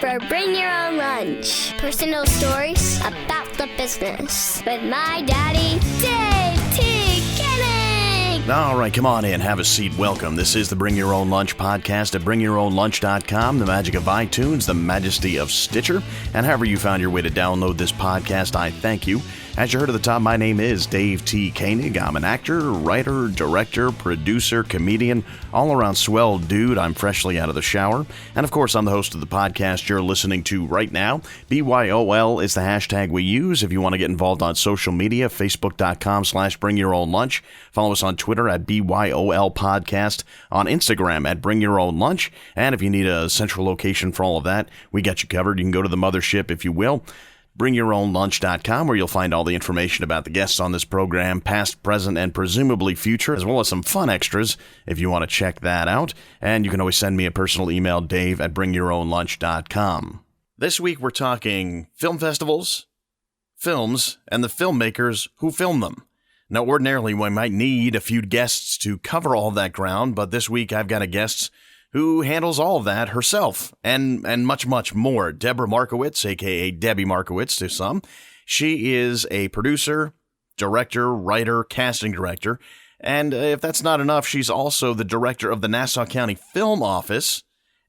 for Bring Your Own Lunch. Personal stories about the business with my daddy, Dave T. Kenning. All right, come on in. Have a seat. Welcome. This is the Bring Your Own Lunch podcast at bringyourownlunch.com, the magic of iTunes, the majesty of Stitcher, and however you found your way to download this podcast, I thank you. As you heard at the top, my name is Dave T. Koenig. I'm an actor, writer, director, producer, comedian, all-around swell dude. I'm freshly out of the shower. And of course, I'm the host of the podcast you're listening to right now. BYOL is the hashtag we use if you want to get involved on social media, facebook.com/bringyourownlunch. Follow us on Twitter at BYOL Podcast, on Instagram at Bring Your Own Lunch. And if you need a central location for all of that, we got you covered. You can go to the mothership, if you will. BringYourOwnLunch.com, where you'll find all the information about the guests on this program, past, present, and presumably future, as well as some fun extras if you want to check that out. And you can always send me a personal email, dave@bringyourownlunch.com. This week we're talking film festivals, films, and the filmmakers who film them. Now, ordinarily we might need a few guests to cover all that ground, but this week I've got a guest who handles all of that herself, and much, much more. Debra Markowitz, a.k.a. Debbie Markowitz to some. She is a producer, director, writer, casting director, and if that's not enough, she's also the director of the Nassau County Film Office,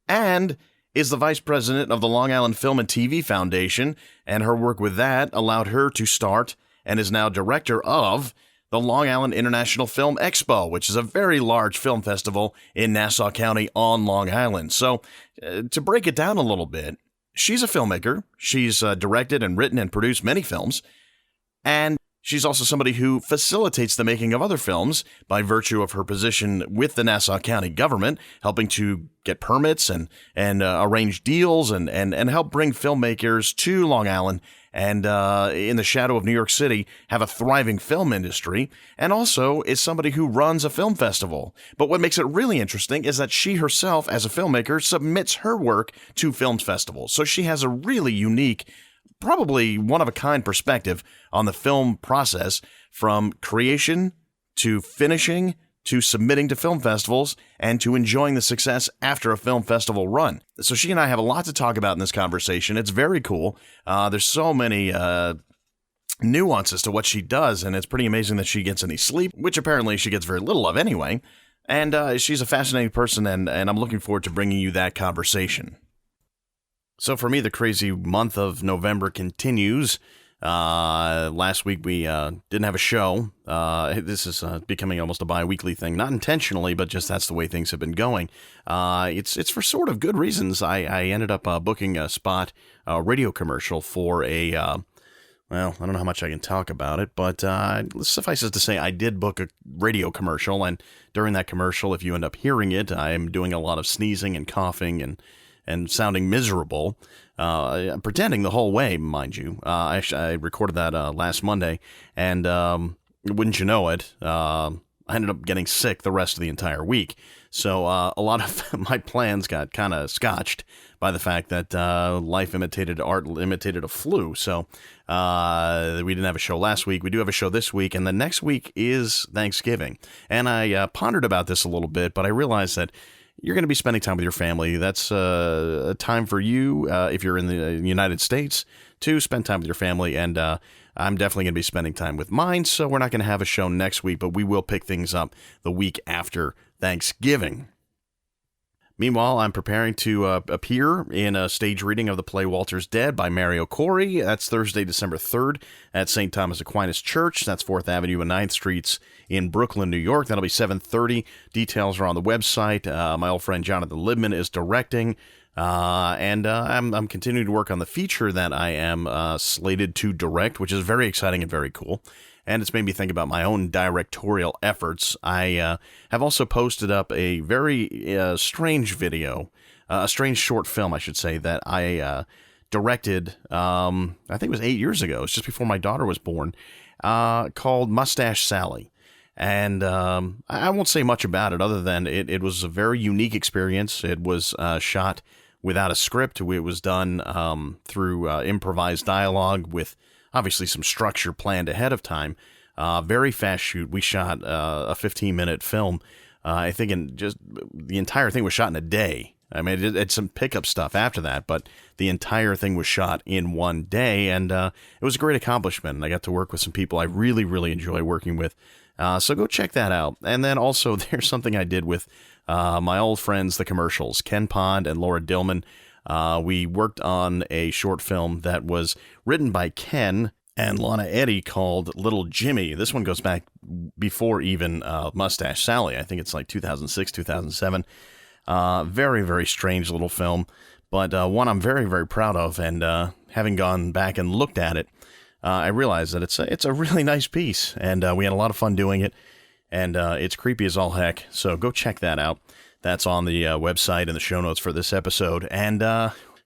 and is the vice president of the Long Island Film and TV Foundation, and her work with that allowed her to start, and is now director of the Long Island International Film Expo, which is a very large film festival in Nassau County on Long Island. So to break it down a little bit, she's a filmmaker. She's directed and written and produced many films. And she's also somebody who facilitates the making of other films by virtue of her position with the Nassau County government, helping to get permits and arrange deals and help bring filmmakers to Long Island and in the shadow of New York City, have a thriving film industry, and also is somebody who runs a film festival. But what makes it really interesting is that she herself, as a filmmaker, submits her work to film festivals. So she has a really unique, probably one-of-a-kind perspective on the film process, from creation to finishing to submitting to film festivals and to enjoying the success after a film festival run. So she and I have a lot to talk about in this conversation. It's very cool. There's so many nuances to what she does, and it's pretty amazing that she gets any sleep, which apparently she gets very little of anyway. And she's a fascinating person, and I'm looking forward to bringing you that conversation. So for me, the crazy month of November continues. Last week we didn't have a show. This is becoming almost a bi-weekly thing, not intentionally, but just that's the way things have been going. It's for sort of good reasons. I ended up booking a spot, radio commercial for a well, I don't know how much I can talk about it, but suffice it to say, I did book a radio commercial, and during that commercial, if you end up hearing it, I am doing a lot of sneezing and coughing and sounding miserable, pretending the whole way, mind you. I recorded that last Monday, and wouldn't you know it, I ended up getting sick the rest of the entire week. So a lot of my plans got kind of scotched by the fact that life imitated art imitated a flu. So we didn't have a show last week. We do have a show this week, and the next week is Thanksgiving. And I pondered about this a little bit, but I realized that you're going to be spending time with your family. That's a time for you, if you're in the United States, to spend time with your family. And I'm definitely going to be spending time with mine, so we're not going to have a show next week, but we will pick things up the week after Thanksgiving. Meanwhile, I'm preparing to appear in a stage reading of the play Walter's Dead by Mario Corey. That's Thursday, December 3rd at St. Thomas Aquinas Church. That's 4th Avenue and 9th Streets in Brooklyn, New York. That'll be 7:30. Details are on the website. My old friend Jonathan Libman is directing. And I'm continuing to work on the feature that I am slated to direct, which is very exciting and very cool. And it's made me think about my own directorial efforts. I have also posted up a very strange video, a strange short film, I should say, that I directed, I think it was 8 years ago. It's just before my daughter was born, called Mustache Sally. And I won't say much about it other than it was a very unique experience. It was shot without a script. It was done through improvised dialogue with obviously some structure planned ahead of time. Very fast shoot. We shot a 15-minute film. I think the entire thing was shot in a day. I mean, it's some pickup stuff after that, but the entire thing was shot in one day, and it was a great accomplishment. And I got to work with some people I really, really enjoy working with. So go check that out. And then also there's something I did with my old friends, the Commercials, Ken Pond and Laura Dillman. We worked on a short film that was written by Ken and Lana Eddy called Little Jimmy. This one goes back before even Mustache Sally. I think it's like 2006, 2007. Very, very strange little film, but one I'm very, very proud of. And having gone back and looked at it, I realized that it's a really nice piece, and we had a lot of fun doing it, and it's creepy as all heck. So go check that out. That's on the website and the show notes for this episode. And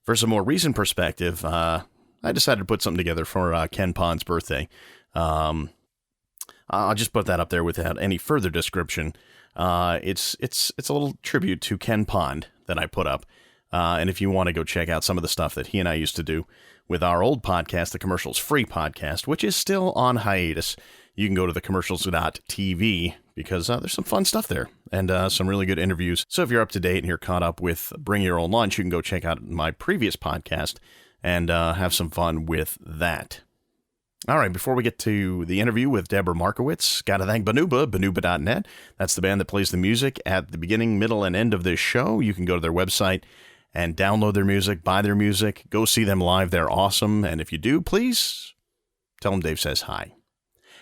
for some more recent perspective, I decided to put something together for Ken Pond's birthday. I'll just put that up there without any further description. It's a little tribute to Ken Pond that I put up. And if you want to go check out some of the stuff that he and I used to do with our old podcast, the Commercials Free Podcast, which is still on hiatus, you can go to thecommercials.tv because there's some fun stuff there and some really good interviews. So if you're up to date and you're caught up with Bring Your Own Lunch, you can go check out my previous podcast and have some fun with that. All right, before we get to the interview with Debra Markowitz, got to thank Banuba, banuba.net. That's the band that plays the music at the beginning, middle, and end of this show. You can go to their website and download their music, buy their music, go see them live. They're awesome. And if you do, please tell them Dave says hi.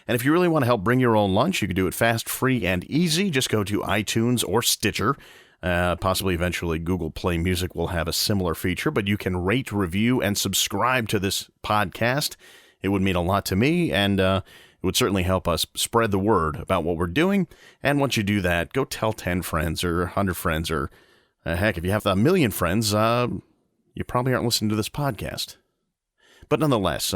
And if you really want to help Bring Your Own Lunch, you can do it fast, free, and easy. Just go to iTunes or Stitcher. Possibly eventually Google Play Music will have a similar feature, but you can rate, review, and subscribe to this podcast. It would mean a lot to me, and it would certainly help us spread the word about what we're doing. And once you do that, go tell 10 friends or 100 friends, or heck, if you have 1 million friends, you probably aren't listening to this podcast. But nonetheless,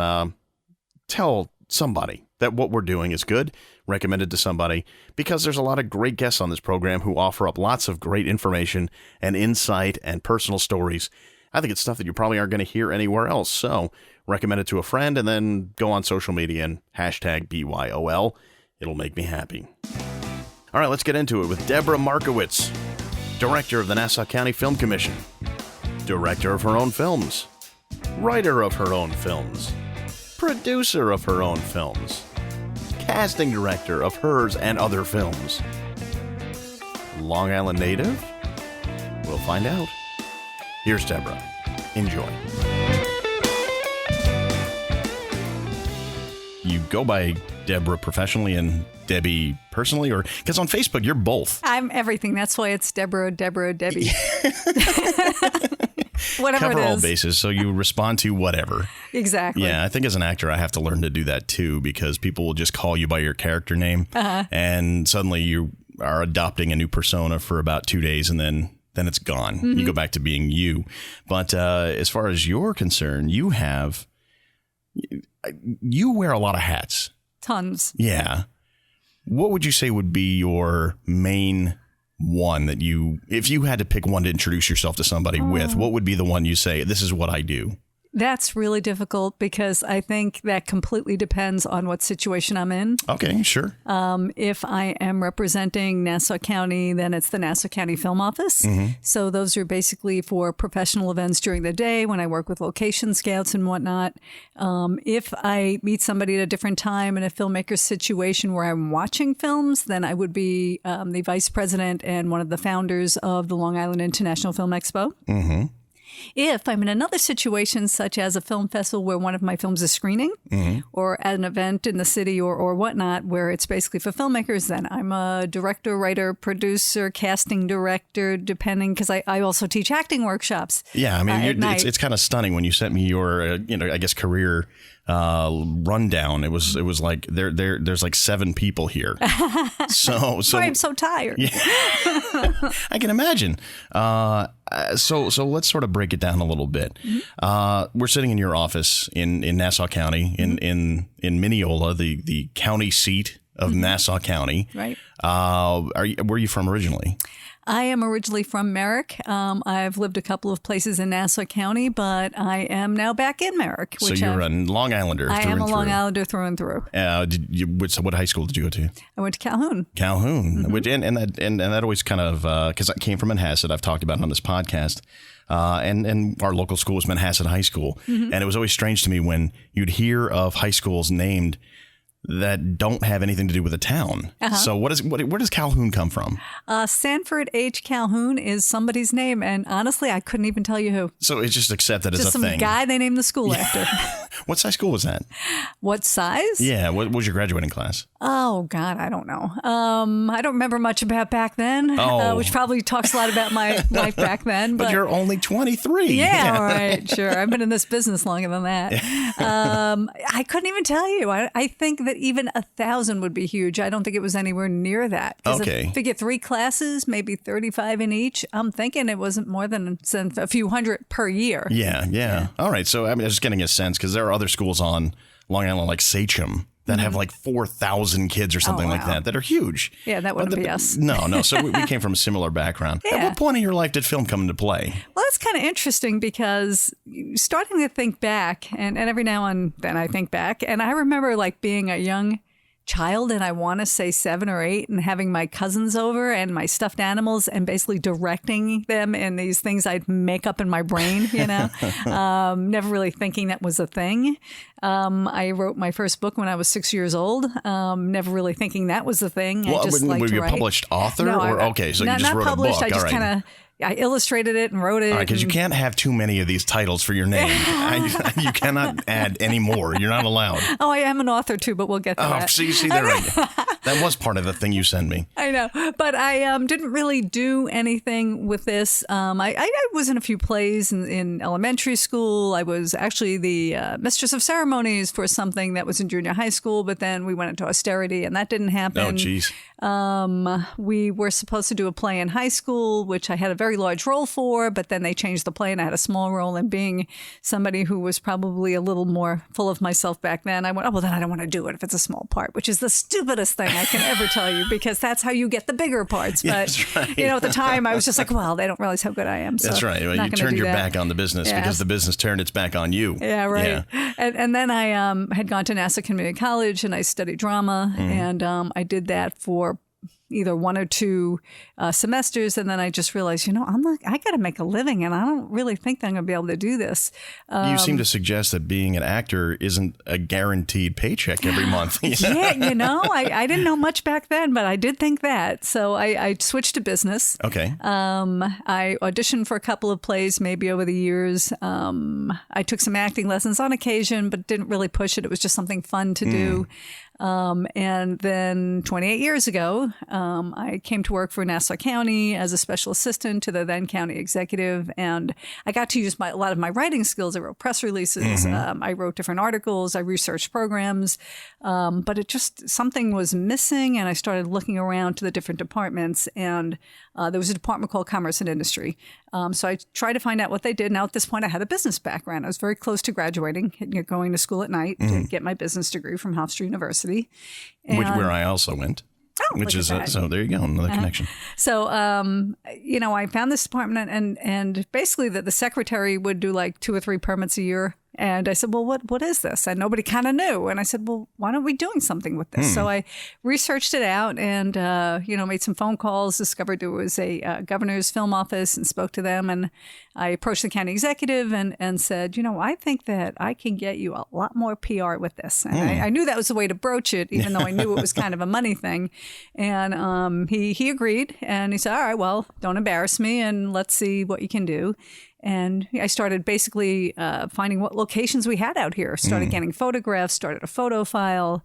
tell somebody that what we're doing is good, recommend it to somebody, because there's a lot of great guests on this program who offer up lots of great information and insight and personal stories. I think it's stuff that you probably aren't going to hear anywhere else. So recommend it to a friend and then go on social media and hashtag BYOL. It'll make me happy. All right, let's get into it with Debra Markowitz, director of the Nassau County Film Commission, director of her own films, writer of her own films, producer of her own films, casting director of hers and other films. Long Island native? We'll find out. Here's Debra. Enjoy. You go by Debra professionally and Debbie personally, or because on Facebook you're both. I'm everything. That's why it's Debra, Debbie. Whatever Cover it is. all bases, so you respond to whatever. Exactly. Yeah, I think as an actor I have to learn to do that too, because people will just call you by your character name, and suddenly you are adopting a new persona for about 2 days, and then it's gone. Mm-hmm. You go back to being you. But as far as you're concerned, you wear a lot of hats. Tons. Yeah. What would you say would be your main one that if you had to pick one to introduce yourself to somebody with, what would be the one you say, this is what I do? That's really difficult because I think that completely depends on what situation I'm in. Okay, sure. If I am representing Nassau County, then it's the Nassau County Film Office. Mm-hmm. So those are basically for professional events during the day when I work with location scouts and whatnot. If I meet somebody at a different time in a filmmaker situation where I'm watching films, then I would be the vice president and one of the founders of the Long Island International Film Expo. Mm-hmm. If I'm in another situation, such as a film festival where one of my films is screening, mm-hmm. or at an event in the city or whatnot, where it's basically for filmmakers, then I'm a director, writer, producer, casting director, depending, because I also teach acting workshops. Yeah, I mean, it's kind of stunning when you sent me your, I guess, career rundown. It was like there's like 7 people here. So I'm so tired. Yeah. I can imagine. So let's sort of break it down a little bit. Mm-hmm. We're sitting in your office in Nassau County, in Mineola, the county seat of mm-hmm. Nassau County. Right. Where are you from originally? I am originally from Merrick. I've lived a couple of places in Nassau County, but I am now back in Merrick. So you're a Long Islander. I am a Long Islander through and through. What high school did you go to? I went to Calhoun. Calhoun, and that always kind of because I came from Manhasset. I've talked about it on this podcast. And our local school was Manhasset High School, and it was always strange to me when you'd hear of high schools named that don't have anything to do with a town. So where does Calhoun come from? Sanford H. Calhoun is somebody's name, and honestly, I couldn't even tell you who. So it's just accepted as a thing. Just some guy they named the school after. What size school was that? What size? Yeah, what was your graduating class? Oh, God, I don't know. I don't remember much about back then, which probably talks a lot about my life back then. But you're only 23. Yeah, all right, sure. I've been in this business longer than that. I couldn't even tell you. I think that even 1,000 would be huge. I don't think it was anywhere near that. Okay. Figure 3 classes, maybe 35 in each. I'm thinking it wasn't more than a few hundred per year. Yeah. All right. So I'm just getting a sense because there are other schools on Long Island like Sachem that have like 4,000 kids or something like that are huge. Yeah, that wouldn't be us. No. So we came from a similar background. Yeah. At what point in your life did film come into play? Well, that's kind of interesting because starting to think back, and every now and then I think back, and I remember like being a young child, and I want to say 7 or 8, and having my cousins over and my stuffed animals and basically directing them in these things I'd make up in my brain, never really thinking that was a thing. I wrote my first book when I was 6 years old, never really thinking that was a thing. Well, I just liked were you to write. A published author? No, okay, so you just not wrote published, a book. I just kind of... I illustrated it and wrote it. All right, because you can't have too many of these titles for your name. You cannot add any more. You're not allowed. Oh, I am an author too, but we'll get to that. Oh, see there. That was part of the thing you sent me. I know, but I didn't really do anything with this. I was in a few plays in elementary school. I was actually the mistress of ceremonies for something that was in junior high school, but then we went into austerity and that didn't happen. Oh, geez. We were supposed to do a play in high school, which I had a very large role for, but then they changed the play and I had a small role. And being somebody who was probably a little more full of myself back then, I went, oh, well, then I don't want to do it if it's a small part, which is the stupidest thing I can ever tell you, because that's how you get the bigger parts. But, that's right. At the time I was just like, well, they don't realize how good I am. So that's right. Well, you turned your back on the business because the business turned its back on you. Yeah, right. Yeah. And then I had gone to Nassau Community College and I studied drama, and I did that for either 1 or 2 semesters. And then I just realized, I got to make a living and I don't really think that I'm going to be able to do this. You seem to suggest that being an actor isn't a guaranteed paycheck every month. Yeah, I didn't know much back then, but I did think that. So I switched to business. Okay. I auditioned for a couple of plays maybe over the years. I took some acting lessons on occasion, but didn't really push it. It was just something fun to do. And then 28 years ago, I came to work for Nassau County as a special assistant to the then county executive. And I got to use a lot of my writing skills. I wrote press releases. I wrote different articles. I researched programs. But something was missing. And I started looking around to the different departments. And there was a department called Commerce and Industry. So I tried to find out what they did. Now, at this point, I had a business background. I was very close to graduating, going to school at night to get my business degree from Hofstra University. Where I also went. Oh, which is so there you go, another connection. So I found this department and basically the secretary would do like 2 or 3 permits a year. And I said, well, what is this? And nobody kind of knew. And I said, well, why aren't we doing something with this? So I researched it out and, made some phone calls, discovered there was a governor's film office and spoke to them. And I approached the county executive and said, I think that I can get you a lot more PR with this. And I knew that was the way to broach it, even though I knew it was kind of a money thing. And he agreed. And he said, all right, well, don't embarrass me and let's see what you can do. And I started basically finding what locations we had out here, started getting photographs, started a photo file,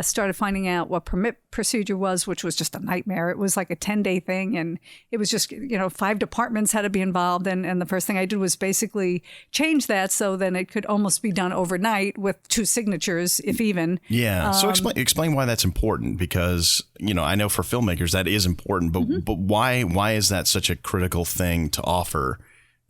started finding out what permit procedure was, which was just a nightmare. It was like a 10-day thing. And it was just, 5 departments had to be involved. And the first thing I did was basically change that so then it could almost be done overnight with 2 signatures, if even. Yeah. So explain why that's important, because, I know for filmmakers that is important, but why is that such a critical thing to offer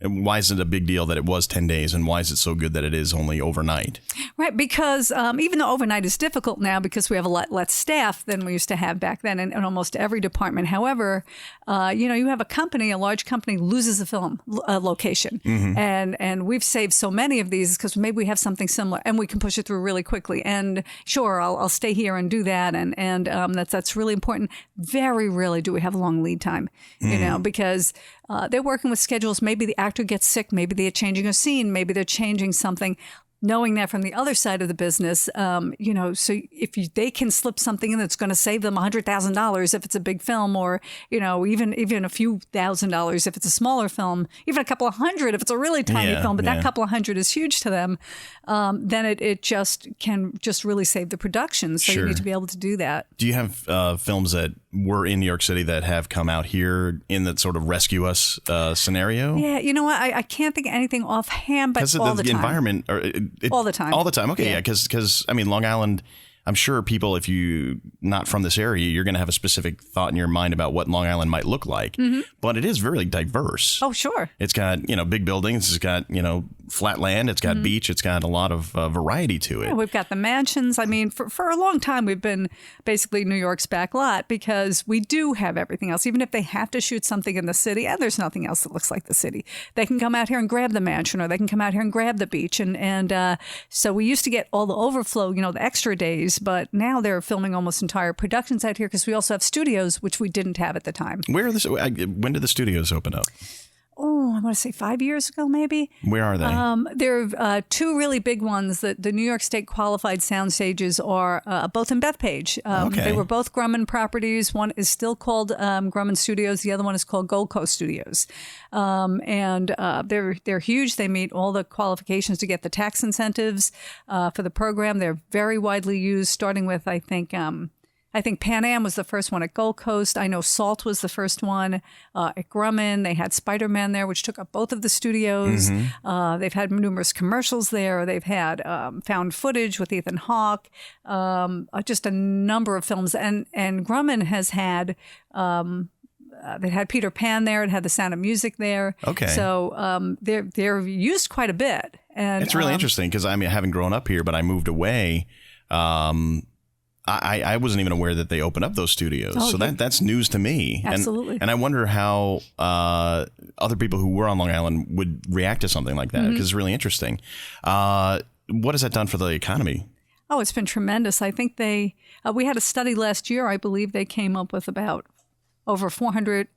And why is it a big deal that it was 10 days, and why is it so good that it is only overnight? Right, because even though overnight is difficult now because we have a lot less staff than we used to have back then in almost every department. However, you have a large company loses a film location. And we've saved so many of these because maybe we have something similar and we can push it through really quickly. And sure, I'll stay here and do that. And that's really important. Very rarely do we have a long lead time, because they're working with schedules. Maybe the actor gets sick. Maybe they're changing a scene. Maybe they're changing something. Knowing that from the other side of the business, so if they can slip something in that's going to save them $100,000 if it's a big film, or even a few $1,000s if it's a smaller film, even a couple of hundred if it's a really tiny film, but that couple of hundred is huge to them, then it can really save the production. So you need to be able to do that. Do you have films that were in New York City that have come out here in that sort of rescue us scenario? Yeah, you know what? I can't think of anything offhand, but all the time. Environment. All the time. All the time. Okay, yeah, because Long Island, I'm sure people, if you not from this area, you're going to have a specific thought in your mind about what Long Island might look like. But it is very diverse. Oh, sure. It's got, big buildings. It's got, flat land. It's got beach. It's got a lot of variety to it. Yeah, we've got the mansions. I mean, for a long time, we've been basically New York's back lot because we do have everything else. Even if they have to shoot something in the city, and there's nothing else that looks like the city, they can come out here and grab the mansion, or they can come out here and grab the beach. And so we used to get all the overflow, the extra days. But now they're filming almost entire productions out here because we also have studios, which we didn't have at the time. When did the studios open up? Oh, I want to say 5 years ago, maybe. Where are they? There are two really big ones. The New York State qualified sound stages are both in Bethpage. They were both Grumman properties. One is still called Grumman Studios. The other one is called Gold Coast Studios. And they're huge. They meet all the qualifications to get the tax incentives for the program. They're very widely used, starting with, I think Pan Am was the first one at Gold Coast. I know Salt was the first one at Grumman. They had Spider-Man there, which took up both of the studios. They've had numerous commercials there. They've had found footage with Ethan Hawke, just a number of films. And Grumman has had... they had Peter Pan there. It had The Sound of Music there. Okay. So they're used quite a bit. And it's really interesting because I haven't grown up here, but I moved away. I wasn't even aware that they opened up those studios. So that's news to me. Absolutely. And I wonder how other people who were on Long Island would react to something like that, because it's really interesting. What has that done for the economy? Oh, it's been tremendous. I think we had a study last year. I believe they came up with about over $400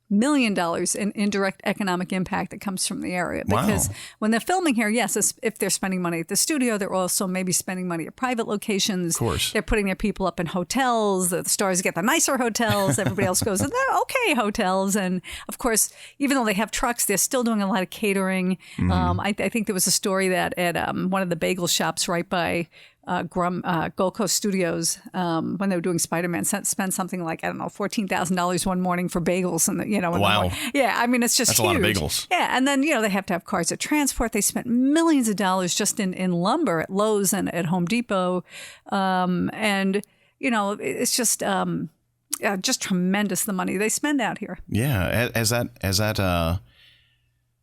million in indirect economic impact that comes from the area. Because when they're filming here, yes, if they're spending money at the studio, they're also maybe spending money at private locations. Of course. They're putting their people up in hotels. The stars get the nicer hotels. Everybody else goes to the okay hotels. And of course, even though they have trucks, they're still doing a lot of catering. I think there was a story that at one of the bagel shops right by Gold Coast Studios, when they were doing Spider-Man, spent something like, $14,000 one morning for bagels. And wow. Yeah, it's just that's huge. A lot of bagels. Yeah, and then they have to have cars to transport. They spent millions of dollars just in lumber at Lowe's and at Home Depot, and it's just tremendous the money they spend out here. Yeah,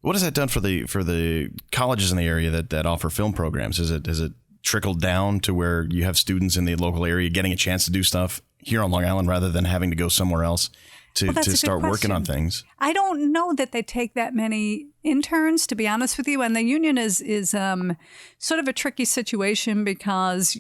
what has that done for the colleges in the area that offer film programs? Is it trickled down to where you have students in the local area getting a chance to do stuff here on Long Island rather than having to go somewhere else to start working on things? I don't know that they take that many interns, to be honest with you. And the union is sort of a tricky situation because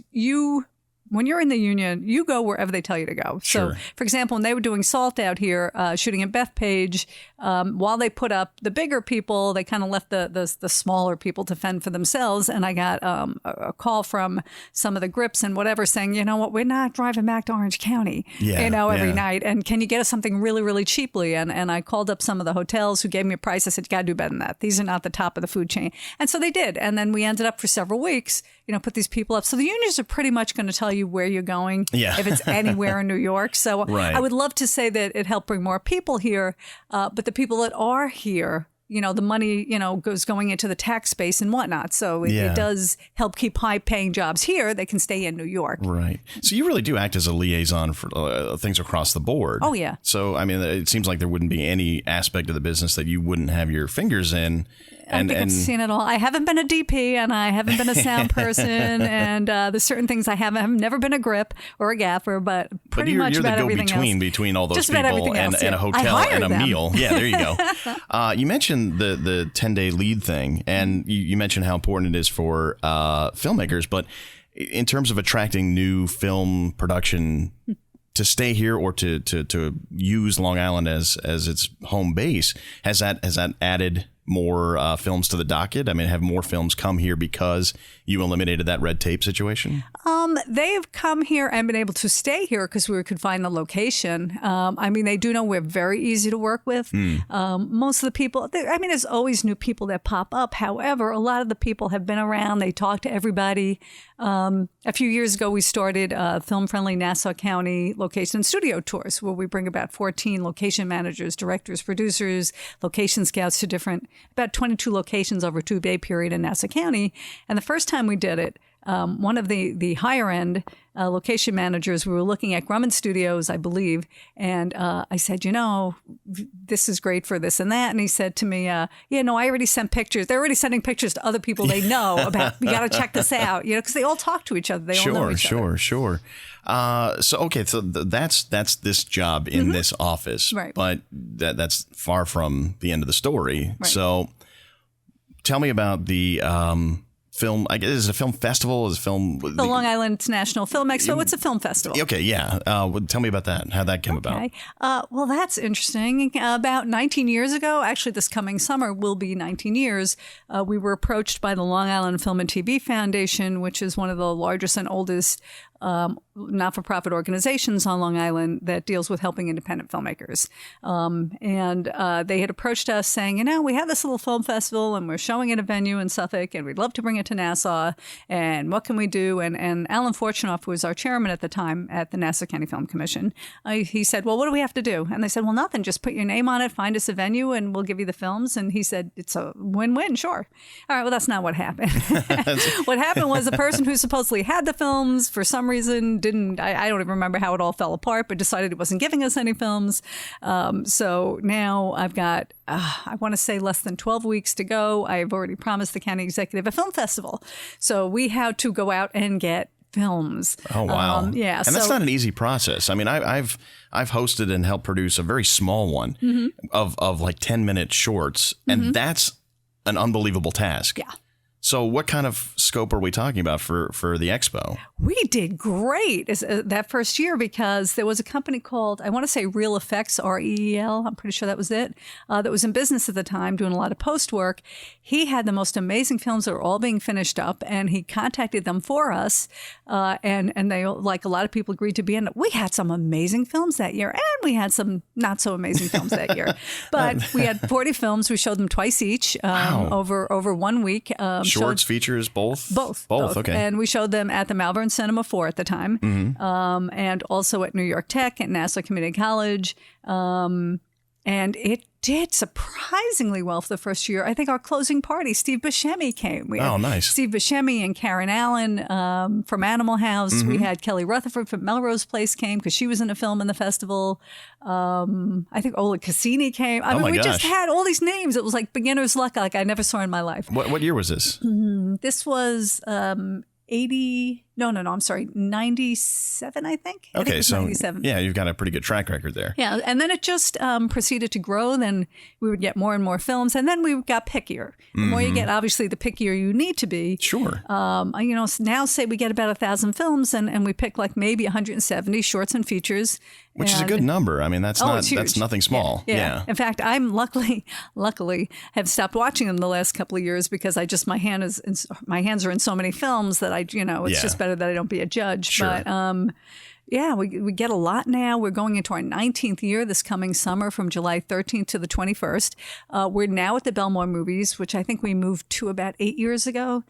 when you're in the union, you go wherever they tell you to go. Sure. So, for example, when they were doing Salt out here, shooting in Bethpage, while they put up the bigger people, they kind of left the smaller people to fend for themselves. And I got a call from some of the grips and whatever saying, you know what, we're not driving back to Orange County, every night. And can you get us something really, really cheaply? And I called up some of the hotels who gave me a price. I said, you got to do better than that. These are not the top of the food chain. And so they did. And then we ended up for several weeks, put these people up. So the unions are pretty much going to tell you where you're going if it's anywhere in New York. So right. I would love to say that it helped bring more people here, but the people that are here, the money, goes going into the tax base and whatnot. So it does help keep high-paying jobs here. They can stay in New York. Right. So you really do act as a liaison for things across the board. Oh, yeah. So, I mean, it seems like there wouldn't be any aspect of the business that you wouldn't have your fingers in. I think I've seen it all. I haven't been a DP and I haven't been a sound person, and there's certain things I haven't. I've never been a grip or a gaffer, but pretty much about everything else. You're the go-between between all those Just people and a hotel and a meal. Yeah, there you go. You mentioned the 10-day lead thing, and you mentioned how important it is for filmmakers, but in terms of attracting new film production to stay here or to use Long Island as its home base, has that added more films to the docket? I mean, have more films come here because you eliminated that red tape situation? They've come here and been able to stay here because we could find the location. I mean, they do know we're very easy to work with. Most of the people, there's always new people that pop up. However, a lot of the people have been around. They talk to everybody. A few years ago, we started film-friendly Nassau County location and studio tours, where we bring about 14 location managers, directors, producers, location scouts to about 22 locations over a 2-day period in Nassau County. And the first time we did it, one of the higher end location managers, we were looking at Grumman Studios, I believe, and I said, this is great for this and that. And he said to me, I already sent pictures. They're already sending pictures to other people they know about, you got to check this out, because they all talk to each other. They all know each other. Sure. So that's this job in this office, right? But that's far from the end of the story. Right. So tell me about the film. I guess is it a film festival? Is film the Long Island International Film Expo? It's a film festival. Okay, yeah. Tell me about that. How that came about. Well, that's interesting. About 19 years ago, actually, this coming summer will be 19 years. We were approached by the Long Island Film and TV Foundation, which is one of the largest and oldest not-for-profit organizations on Long Island that deals with helping independent filmmakers. And they had approached us saying, we have this little film festival and we're showing at a venue in Suffolk and we'd love to bring it to Nassau. And what can we do? And Alan Fortunoff, who was our chairman at the time at the Nassau County Film Commission, he said, well, what do we have to do? And they said, well, nothing. Just put your name on it, find us a venue, and we'll give you the films. And he said, it's a win-win, sure. All right, well, that's not what happened. What happened was the person who supposedly had the films, for some reason, I don't even remember how it all fell apart, but decided it wasn't giving us any films. So now I've got, I want to say less than 12 weeks to go. I've already promised the county executive a film festival. So we had to go out and get films. Oh, wow. And that's not an easy process. I mean, I've hosted and helped produce a very small one of like 10-minute shorts, and that's an unbelievable task. Yeah. So what kind of scope are we talking about for the Expo? We did great that first year because there was a company called, I want to say Real Effects, REEL, I'm pretty sure that was it, that was in business at the time doing a lot of post work. He had the most amazing films that were all being finished up, and he contacted them for us, and they, like a lot of people, agreed to be in it. We had some amazing films that year, and we had some not so amazing films that year. But we had 40 films. We showed them twice each over 1 week. Shorts, features, both? Both. Okay. And we showed them at the Malvern Cinema 4 at the time, and also at New York Tech, at Nassau Community College. And it did surprisingly well for the first year. I think our closing party, Steve Buscemi came. We had nice. Steve Buscemi and Karen Allen from Animal House. We had Kelly Rutherford from Melrose Place came because she was in a film in the festival. I think Ola Cassini came. I mean, we just had all these names. It was like beginner's luck, like I never saw in my life. What year was this? This was 97, I think. Okay, so 97. Yeah, you've got a pretty good track record there. Yeah, and then it just proceeded to grow. Then we would get more and more films, and then we got pickier. The more you get, obviously, the pickier you need to be. Sure. Now say we get about 1,000 films, and we pick like maybe 170 shorts and features. Which is a good number. I mean, that's nothing small. Yeah. In fact, I'm luckily have stopped watching them the last couple of years because my hands are in so many films that it's just better that I don't be a judge. Sure. But we get a lot now. We're going into our 19th year this coming summer from July 13th to the 21st. We're now at the Belmore Movies, which I think we moved to about 8 years ago.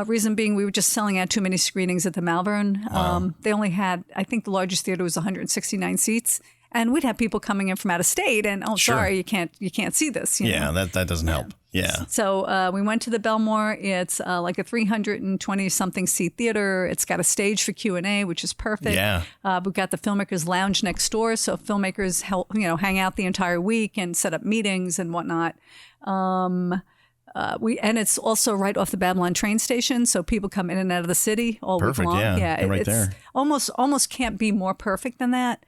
Reason being, we were just selling out too many screenings at the Malvern. Wow. They only had, I think the largest theater was 169 seats. And we'd have people coming in from out of state and, Sure. sorry, you can't see this. You know? That doesn't help. Yeah. So we went to the Belmore. It's like a 320-something seat theater. It's got a stage for Q&A, which is perfect. Yeah. We've got the Filmmakers Lounge next door, so filmmakers help, hang out the entire week and set up meetings and whatnot. And it's also right off the Babylon train station, so people come in and out of the city all week long. Yeah, right there. Almost can't be more perfect than that.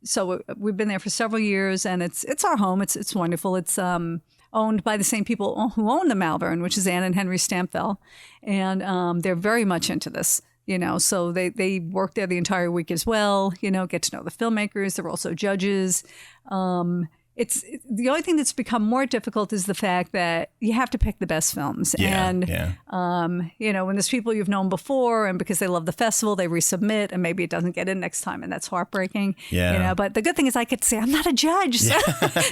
So we've been there for several years, and it's our home. It's wonderful. It's owned by the same people who own the Malvern, which is Ann and Henry Stampfel, and they're very much into this. So they work there the entire week as well. Get to know the filmmakers. They're also judges. It's the only thing that's become more difficult is the fact that you have to pick the best films. When there's people you've known before and because they love the festival, they resubmit and maybe it doesn't get in next time, and that's heartbreaking. But the good thing is I get to say I'm not a judge, so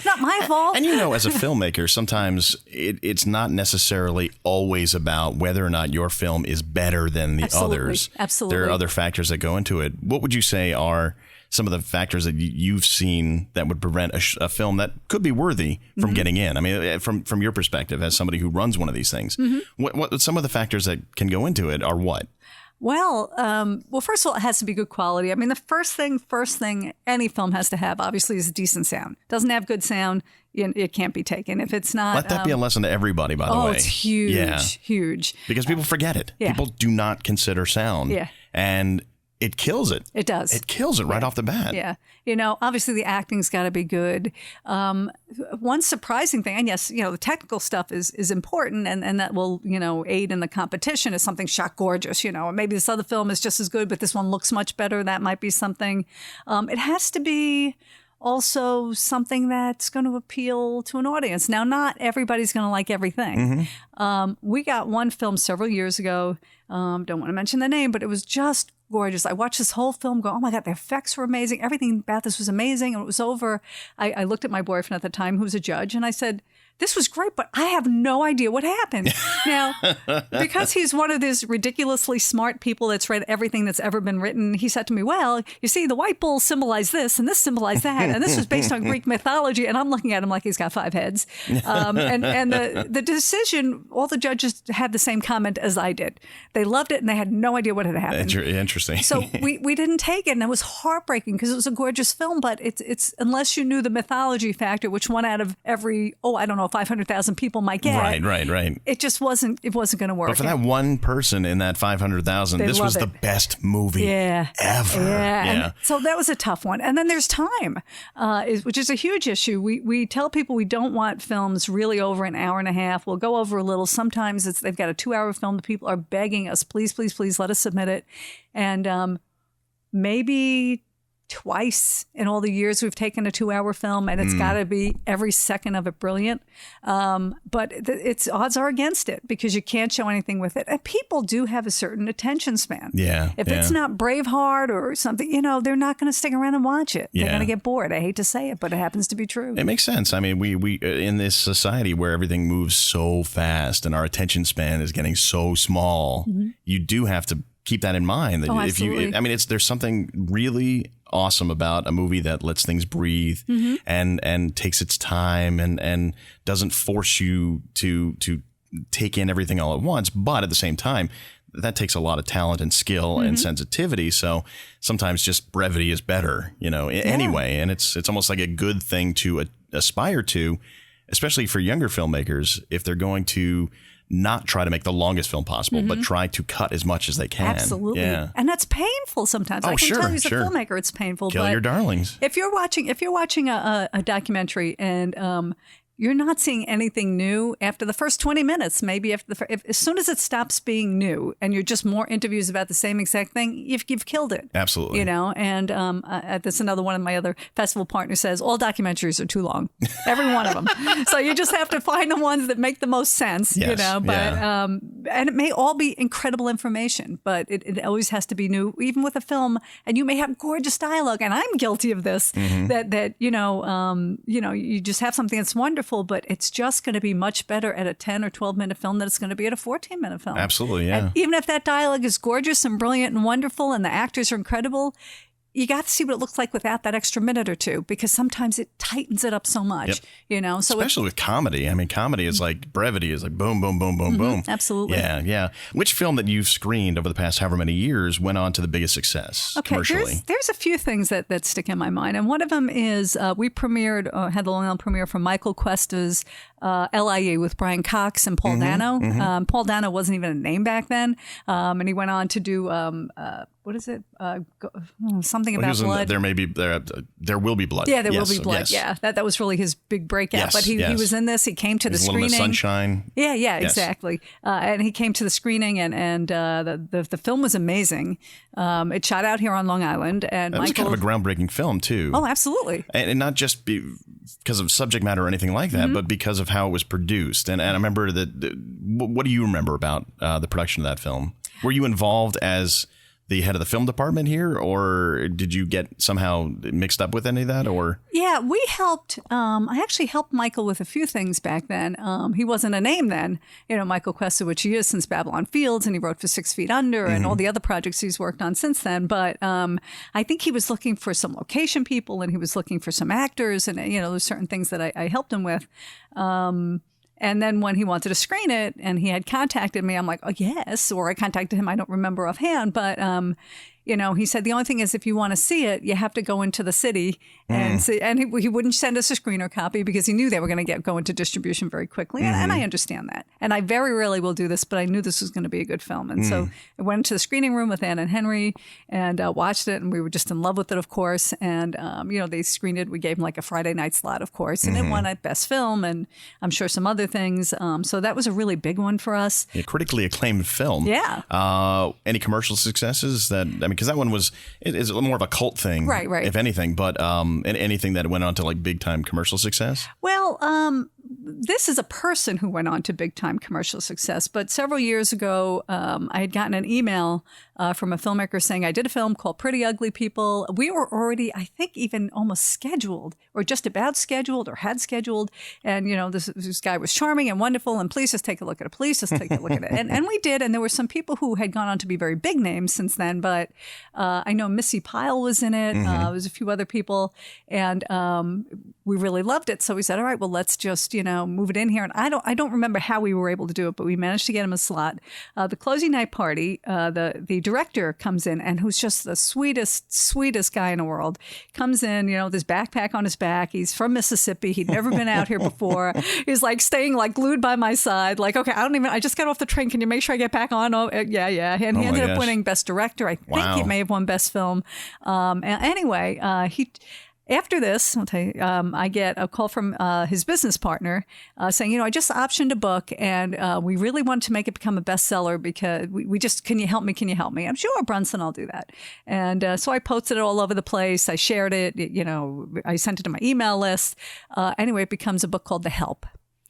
not my fault. And as a filmmaker, sometimes it's not necessarily always about whether or not your film is better than the others. Absolutely. There are other factors that go into it. What would you say are some of the factors that you've seen that would prevent a film that could be worthy from getting in? I mean, from your perspective as somebody who runs one of these things, what some of the factors that can go into it are what? Well, first of all, it has to be good quality. I mean, the first thing any film has to have, obviously, is decent sound. Doesn't have good sound, it can't be taken. If it's not... Let that be a lesson to everybody, by the way. Oh, it's huge, huge. Because people forget it. Yeah. People do not consider sound. Yeah. And it kills it. It does. It kills it right off the bat. Yeah. Obviously the acting's got to be good. One surprising thing, and yes, the technical stuff is important and that will, aid in the competition, is something shot gorgeous, maybe this other film is just as good, but this one looks much better. That might be something. It has to be also something that's going to appeal to an audience. Now, not everybody's going to like everything. We got one film several years ago. Don't want to mention the name, but it was just gorgeous. I watched this whole film go, oh my God, the effects were amazing. Everything about this was amazing. And it was over. I looked at my boyfriend at the time, who was a judge, and I said, this was great, but I have no idea what happened. Now, because he's one of these ridiculously smart people that's read everything that's ever been written, he said to me, well, you see, the white bull symbolized this and this symbolized that. And this was based on Greek mythology. And I'm looking at him like he's got 5 heads. And the decision, all the judges had the same comment as I did. They loved it and they had no idea what had happened. Interesting. So we didn't take it, and it was heartbreaking because it was a gorgeous film, but it's unless you knew the mythology factor, which one out of every, 500,000 people might get. Right. It just wasn't going to work. But for that one person in that 500,000, this was the best movie ever. Yeah. So that was a tough one. And then there's time, which is a huge issue. We tell people we don't want films really over an hour and a half. We'll go over a little. Sometimes they've got a 2-hour film. The people are begging us, please, please, please let us submit it. And maybe twice in all the years we've taken a 2-hour film, and it's got to be every second of it brilliant. But its odds are against it because you can't show anything with it. And people do have a certain attention span. If it's not Braveheart or something, they're not going to stick around and watch it. They're going to get bored. I hate to say it, but it happens to be true. It makes sense. I mean, we in this society where everything moves so fast and our attention span is getting so small, you do have to keep that in mind. That there's something really awesome about a movie that lets things breathe and takes its time and doesn't force you to take in everything all at once. But at the same time, that takes a lot of talent and skill and sensitivity. So sometimes just brevity is better, anyway. And it's almost like a good thing to aspire to, especially for younger filmmakers, if they're going to not try to make the longest film possible, but try to cut as much as they can. Absolutely. Yeah. And that's painful sometimes. I can tell you as a filmmaker, it's painful. Kill your darlings. If you're watching a documentary and you're not seeing anything new after the first 20 minutes, maybe as soon as it stops being new and you're just more interviews about the same exact thing, you've killed it. Absolutely. And that's another one of my other festival partners says, all documentaries are too long, every one of them. So you just have to find the ones that make the most sense, yes, and it may all be incredible information, but it always has to be new, even with a film. And you may have gorgeous dialogue, and I'm guilty of this, that you just have something that's wonderful, but it's just going to be much better at a 10 or 12-minute film than it's going to be at a 14-minute film. Absolutely, yeah. And even if that dialogue is gorgeous and brilliant and wonderful and the actors are incredible, you got to see what it looks like without that extra minute or two, because sometimes it tightens it up so much, So especially with comedy. I mean, comedy is like brevity is like boom, boom, boom, boom, boom. Absolutely. Yeah. Which film that you've screened over the past however many years went on to the biggest success commercially? There's a few things that stick in my mind, and one of them is we premiered, had the Long Island premiere for Michael Cuesta's LIE with Brian Cox and Paul Dano. Paul Dano wasn't even a name back then, and he went on to do what is it? Something about blood. There will be blood. Yeah, there will be blood. Yes. Yeah, that was really his big breakout. Yes, but he was in this. He came to the screening. Little Miss Sunshine. Yeah, yes. Exactly. And he came to the screening, and the film was amazing. It shot out here on Long Island, and it was kind of a groundbreaking film too. Oh, absolutely. And not just because of subject matter or anything like that, but because of how it was produced. And I remember that. What do you remember about the production of that film? Were you involved as the head of the film department here, or did you get somehow mixed up with any of that? Or yeah, we helped. I actually helped Michael with a few things back then. He wasn't a name then, Michael Cuesta, which he is since Babylon Fields, and he wrote for 6 Feet Under and all the other projects he's worked on since then. But I think he was looking for some location people, and he was looking for some actors, and there's certain things that I helped him with. And then when he wanted to screen it and he had contacted me, I'm like, oh, yes. Or I contacted him. I don't remember offhand. But, he said, the only thing is if you want to see it, you have to go into the city and see. And he wouldn't send us a screener copy because he knew they were going to go into distribution very quickly. And I understand that. And I very rarely will do this, but I knew this was going to be a good film. And so I went into the screening room with Ann and Henry and watched it. And we were just in love with it, of course. And, they screened it. We gave them like a Friday night slot, of course. And it won at Best Film and I'm sure some other things. So that was a really big one for us. A critically acclaimed film. Yeah. Any commercial successes because that one is more of a cult thing, right. If anything, but anything that went on to like big time commercial success? Well, this is a person who went on to big time commercial success. But several years ago, I had gotten an email from a filmmaker saying I did a film called Pretty Ugly People. We were already, I think, even almost scheduled or just about scheduled or had scheduled. And, this guy was charming and wonderful. And please just take a look at it. Please just take a look at it. And we did. And there were some people who had gone on to be very big names since then. But I know Missy Pyle was in it. There was a few other people. And we really loved it. So we said, all right, well, let's just, move it in here. And I don't remember how we were able to do it, but we managed to get him a slot. The closing night party, the director comes in and who's just the sweetest guy in the world, comes in, with his backpack on his back. He's from Mississippi. He'd never been out here before. He's like staying like glued by my side. Like, okay, I just got off the train. Can you make sure I get back on? Oh, yeah. And he ended up winning Best Director. I think he may have won Best Film. Anyway, after this, I'll tell you, I get a call from his business partner saying, I just optioned a book and we really want to make it become a bestseller because we just, can you help me? I'm sure, Brunson, I'll do that. And so I posted it all over the place. I shared it, I sent it to my email list. Anyway, it becomes a book called The Help.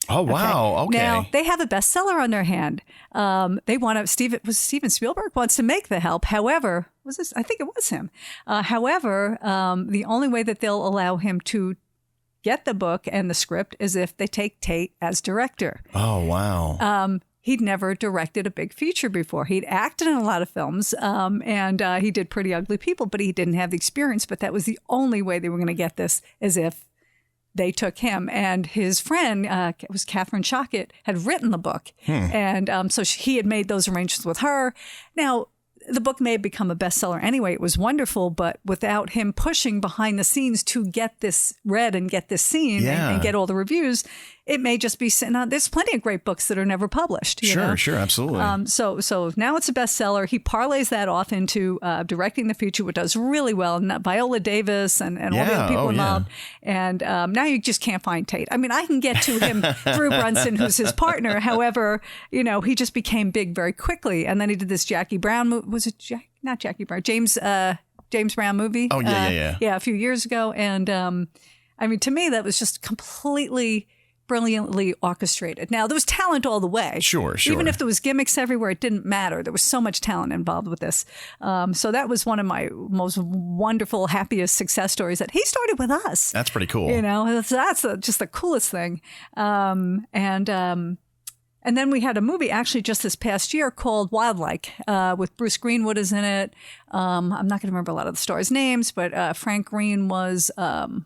Oh, wow. Okay. Now, they have a bestseller on their hand. They want to, Steven Spielberg wants to make The Help. However, I think it was him. However, the only way that they'll allow him to get the book and the script is if they take Tate as director. Oh, wow. He'd never directed a big feature before. He'd acted in a lot of films, and he did Pretty Ugly People, but he didn't have the experience. But that was the only way they were going to get this, as if they took him. And his friend, it was Catherine Shockett, had written the book. And so he had made those arrangements with her. Now, the book may have become a bestseller anyway. It was wonderful, but without him pushing behind the scenes to get this read and get this seen and get all the reviews, it may just be sitting on. There's plenty of great books that are never published. Sure, absolutely. So now it's a bestseller. He parlays that off into directing the feature, which does really well. And Viola Davis and all the other people involved. And now you just can't find Tate. I mean, I can get to him through Brunson, who's his partner. However, he just became big very quickly. And then he did this Jackie Brown movie. Was it not Jackie Brown? James Brown movie. Oh, yeah. Yeah, a few years ago. And to me, that was just completely brilliantly orchestrated. Now, there was talent all the way. Sure. Even if there was gimmicks everywhere, it didn't matter. There was so much talent involved with this. So that was one of my most wonderful, happiest success stories, that he started with us. That's pretty cool. That's just the coolest thing. And then we had a movie actually just this past year called Wildlife with Bruce Greenwood is in it. I'm not going to remember a lot of the stars' names, but Frank Green was, I don't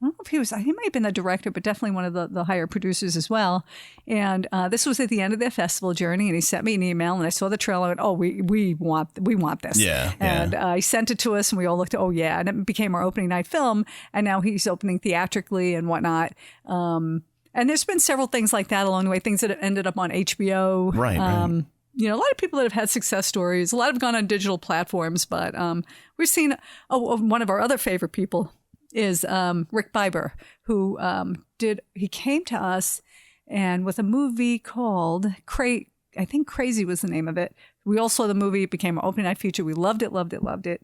know if he might have been the director, but definitely one of the higher producers as well. And this was at the end of their festival journey, and he sent me an email, and I saw the trailer, and we want this. Yeah. And he sent it to us, and we all looked, and it became our opening night film, and now he's opening theatrically and whatnot. And there's been several things like that along the way, things that have ended up on HBO. Right. You know, a lot of people that have had success stories. A lot have gone on digital platforms, but we've seen one of our other favorite people is Rick Biber, who he came to us and with a movie called I think Crazy was the name of it. We all saw the movie. It became our opening night feature. We loved it.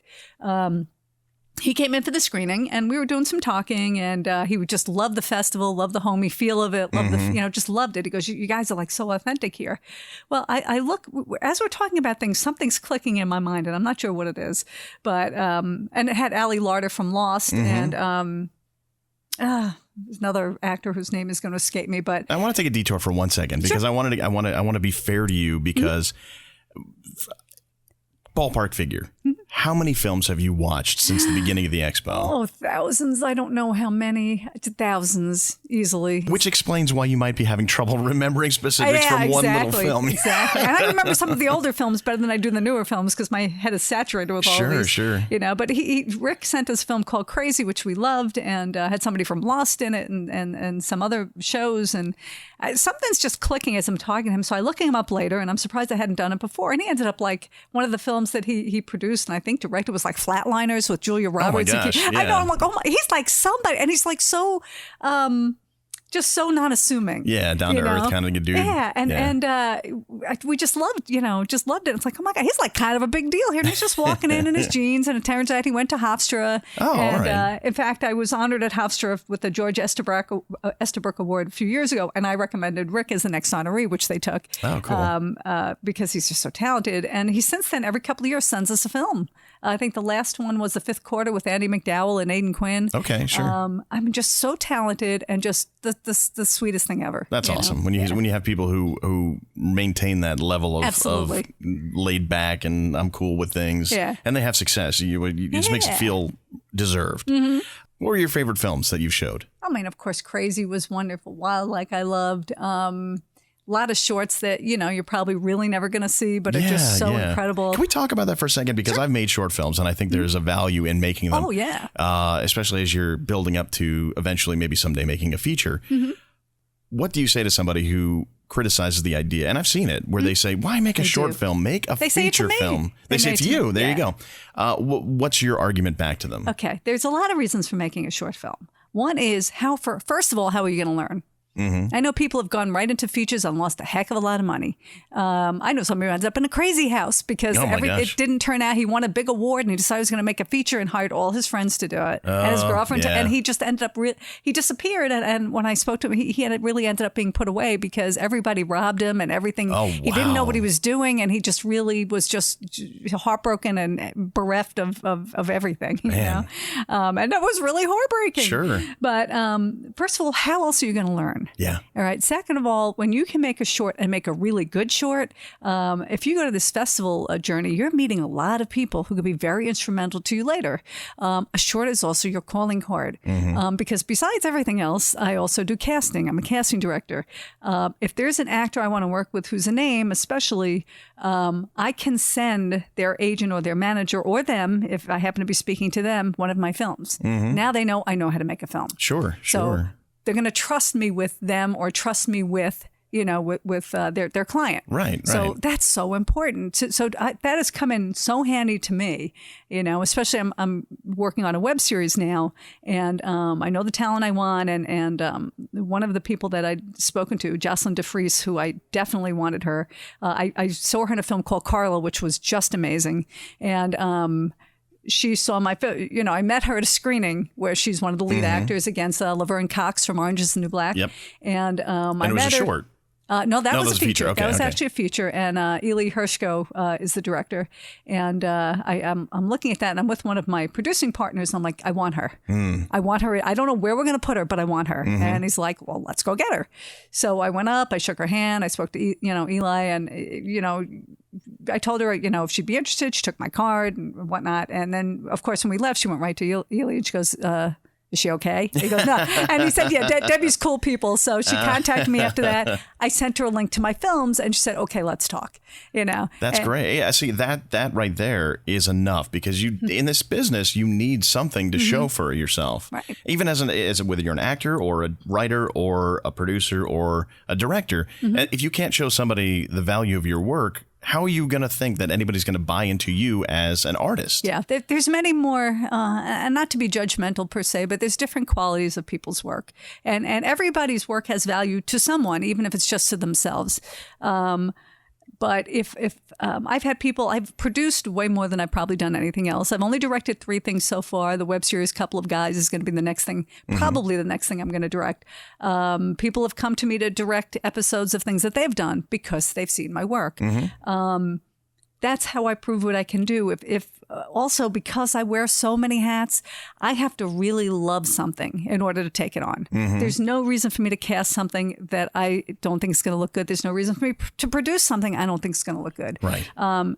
He came in for the screening, and we were doing some talking, and he would just love the festival, love the homey feel of it, just loved it. He goes, "You guys are like so authentic here." Well, I look as we're talking about things, something's clicking in my mind, and I'm not sure what it is, but and it had Ali Larter from Lost, and there's another actor whose name is going to escape me, but I want to take a detour for 1 second because I want to be fair to you because. Ballpark figure. How many films have you watched since the beginning of the Expo? Oh, thousands. I don't know how many. Thousands, easily. Which explains why you might be having trouble remembering specifics from one little film. Exactly. And I remember some of the older films better than I do the newer films because my head is saturated with all these. Sure. You know, but Rick sent us a film called Crazy, which we loved, and had somebody from Lost in it and some other shows. And something's just clicking as I'm talking to him. So I look him up later, and I'm surprised I hadn't done it before. And he ended up like one of the films that he produced and I think directed was like Flatliners with Julia Roberts. Oh my gosh, I know. I'm like, he's like somebody, and he's like so. Just so non-assuming. Yeah, down to earth kind of a dude. Yeah, and we just loved it. It's like, oh my God, he's like kind of a big deal here. And he's just walking in his jeans, and it turns out he went to Hofstra. Oh, and, all right. In fact, I was honored at Hofstra with the George Estabrook Award a few years ago, and I recommended Rick as the next honoree, which they took. Oh, cool. Because he's just so talented. And he since then, every couple of years, sends us a film. I think the last one was The Fifth Quarter with Andy McDowell and Aidan Quinn. Okay, sure. I'm just so talented and just the sweetest thing ever. That's awesome. When you have people who maintain that level of laid back and I'm cool with things, and they have success, it just makes it feel deserved. Mm-hmm. What were your favorite films that you showed? I mean, of course, Crazy was wonderful. Wildlife I loved. A lot of shorts that, you're probably really never going to see, but are just so incredible. Can we talk about that for a second? Because I've made short films, and I think there's a value in making them. Oh, yeah. Especially as you're building up to eventually maybe someday making a feature. Mm-hmm. What do you say to somebody who criticizes the idea? And I've seen it where they say, why make a short film? Make a feature film. They say it to you. There you go. What's your argument back to them? Okay. There's a lot of reasons for making a short film. One is first of all, how are you going to learn? Mm-hmm. I know people have gone right into features and lost a heck of a lot of money. I know somebody who ends up in a crazy house because it didn't turn out. He won a big award and he decided he was going to make a feature and hired all his friends to do it and his girlfriend. And he just ended up, he disappeared. And when I spoke to him, he had really ended up being put away because everybody robbed him and everything. Oh, wow. He didn't know what he was doing. And he just really was just heartbroken and bereft of everything. You know? And that was really heartbreaking. Sure. But first of all, how else are you going to learn? Yeah. All right. Second of all, when you can make a short and make a really good short, if you go to this festival journey, you're meeting a lot of people who could be very instrumental to you later. A short is also your calling card because besides everything else, I also do casting. I'm a casting director. If there's an actor I want to work with who's a name, especially, I can send their agent or their manager or them, if I happen to be speaking to them, one of my films. Mm-hmm. Now they know I know how to make a film. Sure. So they're going to trust me with them or trust me with their client. Right. So that's so important. So that has come in so handy to me, especially I'm working on a web series now and I know the talent I want. And one of the people that I'd spoken to, Jocelyn DeFries, who I definitely wanted her, I saw her in a film called Carla, which was just amazing. And she saw my film. I met her at a screening where she's one of the lead actors against Laverne Cox from Orange is the New Black. Yep. And it was a short. No, that was a feature. Okay, that was actually a feature, and Eli Hershko is the director. And I'm looking at that, and I'm with one of my producing partners. And I'm like, I want her. I want her. I don't know where we're going to put her, but I want her. And he's like, well, let's go get her. So I went up. I shook her hand. I spoke to Eli, and I told her if she'd be interested. She took my card and whatnot. And then, of course, when we left, she went right to Eli, and she goes, is she okay? He goes, no. And he said, yeah, Debbie's cool people. So she contacted me after that. I sent her a link to my films, and she said, okay, let's talk. That's great. Yeah, see, that right there is enough, because in this business, you need something to show for yourself. Right. Even as whether you're an actor or a writer or a producer or a director, if you can't show somebody the value of your work, how are you going to think that anybody's going to buy into you as an artist? Yeah, there's many more, and not to be judgmental per se, but there's different qualities of people's work. And everybody's work has value to someone, even if it's just to themselves. But if I've had people, I've produced way more than I've probably done anything else. I've only directed 3 things so far. The web series Couple of Guys is going to be the next thing, probably the next thing I'm going to direct. People have come to me to direct episodes of things that they've done because they've seen my work. That's how I prove what I can do. If also, because I wear so many hats, I have to really love something in order to take it on. There's no reason for me to cast something that I don't think is going to look good. There's no reason for me to produce something I don't think is going to look good. Right.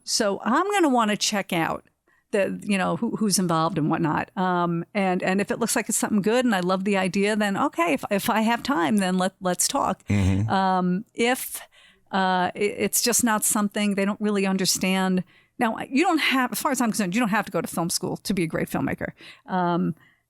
So I'm going to want to check out who's involved and whatnot. And if it looks like it's something good and I love the idea, then okay, if I have time, then let's talk. If it's just not something they don't really understand. Now, you don't have, as far as I'm concerned, you don't have to go to film school to be a great filmmaker.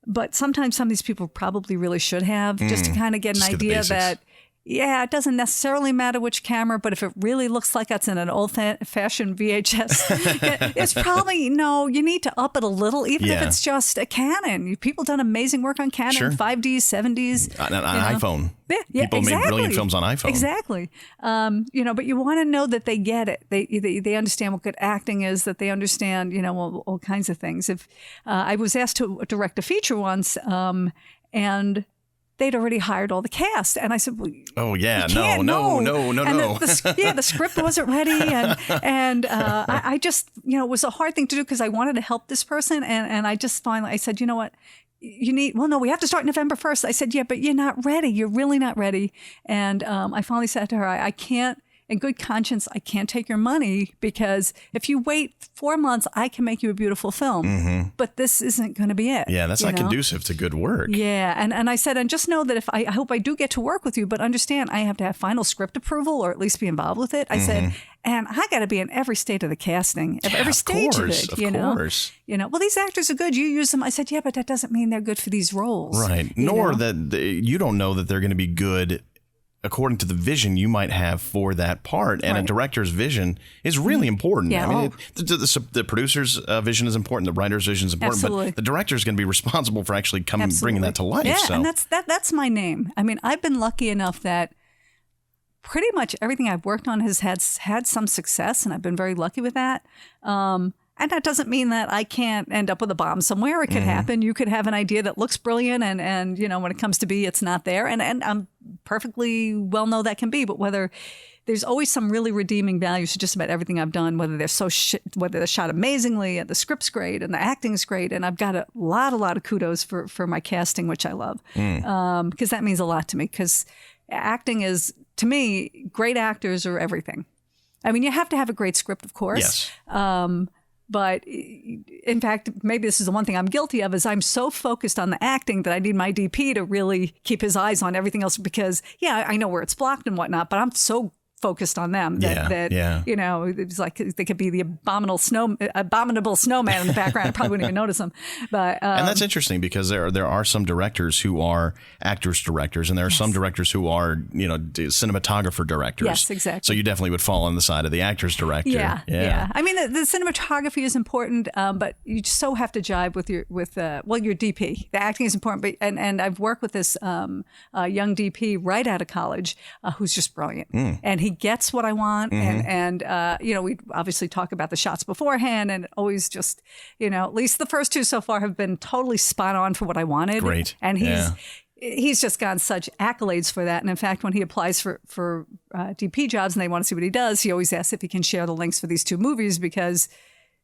But sometimes some of these people probably really should have, just to kind of get an idea that, yeah, it doesn't necessarily matter which camera, but if it really looks like it's in an old-fashioned VHS, it's probably, you need to up it a little, even if it's just a Canon. People done amazing work on Canon, 5Ds, 7Ds. On iPhone. Yeah, People make brilliant films on iPhone. Exactly. But you want to know that they get it. They understand what good acting is, that they understand, all kinds of things. If I was asked to direct a feature once, and they'd already hired all the cast. And I said, well, oh, yeah, no. And the script wasn't ready. And I just, it was a hard thing to do because I wanted to help this person. And I just finally, I said, you know what? We have to start November 1st. I said, yeah, but you're not ready. You're really not ready. And I finally said to her, I can't, in good conscience, I can't take your money because if you wait 4 months, I can make you a beautiful film. But this isn't going to be it. Yeah, that's not conducive to good work. Yeah, and I said, and just know that if I hope I do get to work with you, but understand I have to have final script approval or at least be involved with it. I said, and I got to be in every state of the casting, every stage of it. Of course. Well, these actors are good. You use them. I said, yeah, but that doesn't mean they're good for these roles. Right. Nor that you don't know that they're going to be good according to the vision you might have for that part. And a director's vision is really important. Yeah, I mean, the producer's vision is important. The writer's vision is important. Absolutely. But the director is going to be responsible for actually bringing that to life. Yeah, so. and that's my name. I mean, I've been lucky enough that pretty much everything I've worked on has had some success, and I've been very lucky with that. And that doesn't mean that I can't end up with a bomb somewhere. It could happen. You could have an idea that looks brilliant, and when it comes to be, it's not there. And I'm perfectly well know that can be. But there's always some really redeeming values to just about everything I've done. Whether they're shot amazingly, and the script's great, and the acting's great, and I've got a lot of kudos for my casting, which I love, because that means a lot to me. Because acting is, to me, great actors are everything. I mean, you have to have a great script, of course. Yes. But in fact, maybe this is the one thing I'm guilty of, is I'm so focused on the acting that I need my DP to really keep his eyes on everything else because, I know where it's blocked and whatnot, but I'm so focused on them that it's like they could be the abominable snowman in the background. I probably wouldn't even notice them. But and that's interesting because there are some directors who are actors directors, and there are some directors who are cinematographer directors. Yes, exactly. So you definitely would fall on the side of the actors director. Yeah. I mean, the cinematography is important, but you so have to jive with your DP. The acting is important, but and I've worked with this young DP right out of college who's just brilliant, and he gets what I want, and we obviously talk about the shots beforehand, and always just at least the first 2 so far have been totally spot on for what I wanted. Great. And he's just gotten such accolades for that. And in fact, when he applies for DP jobs and they want to see what he does, he always asks if he can share the links for these 2 movies because,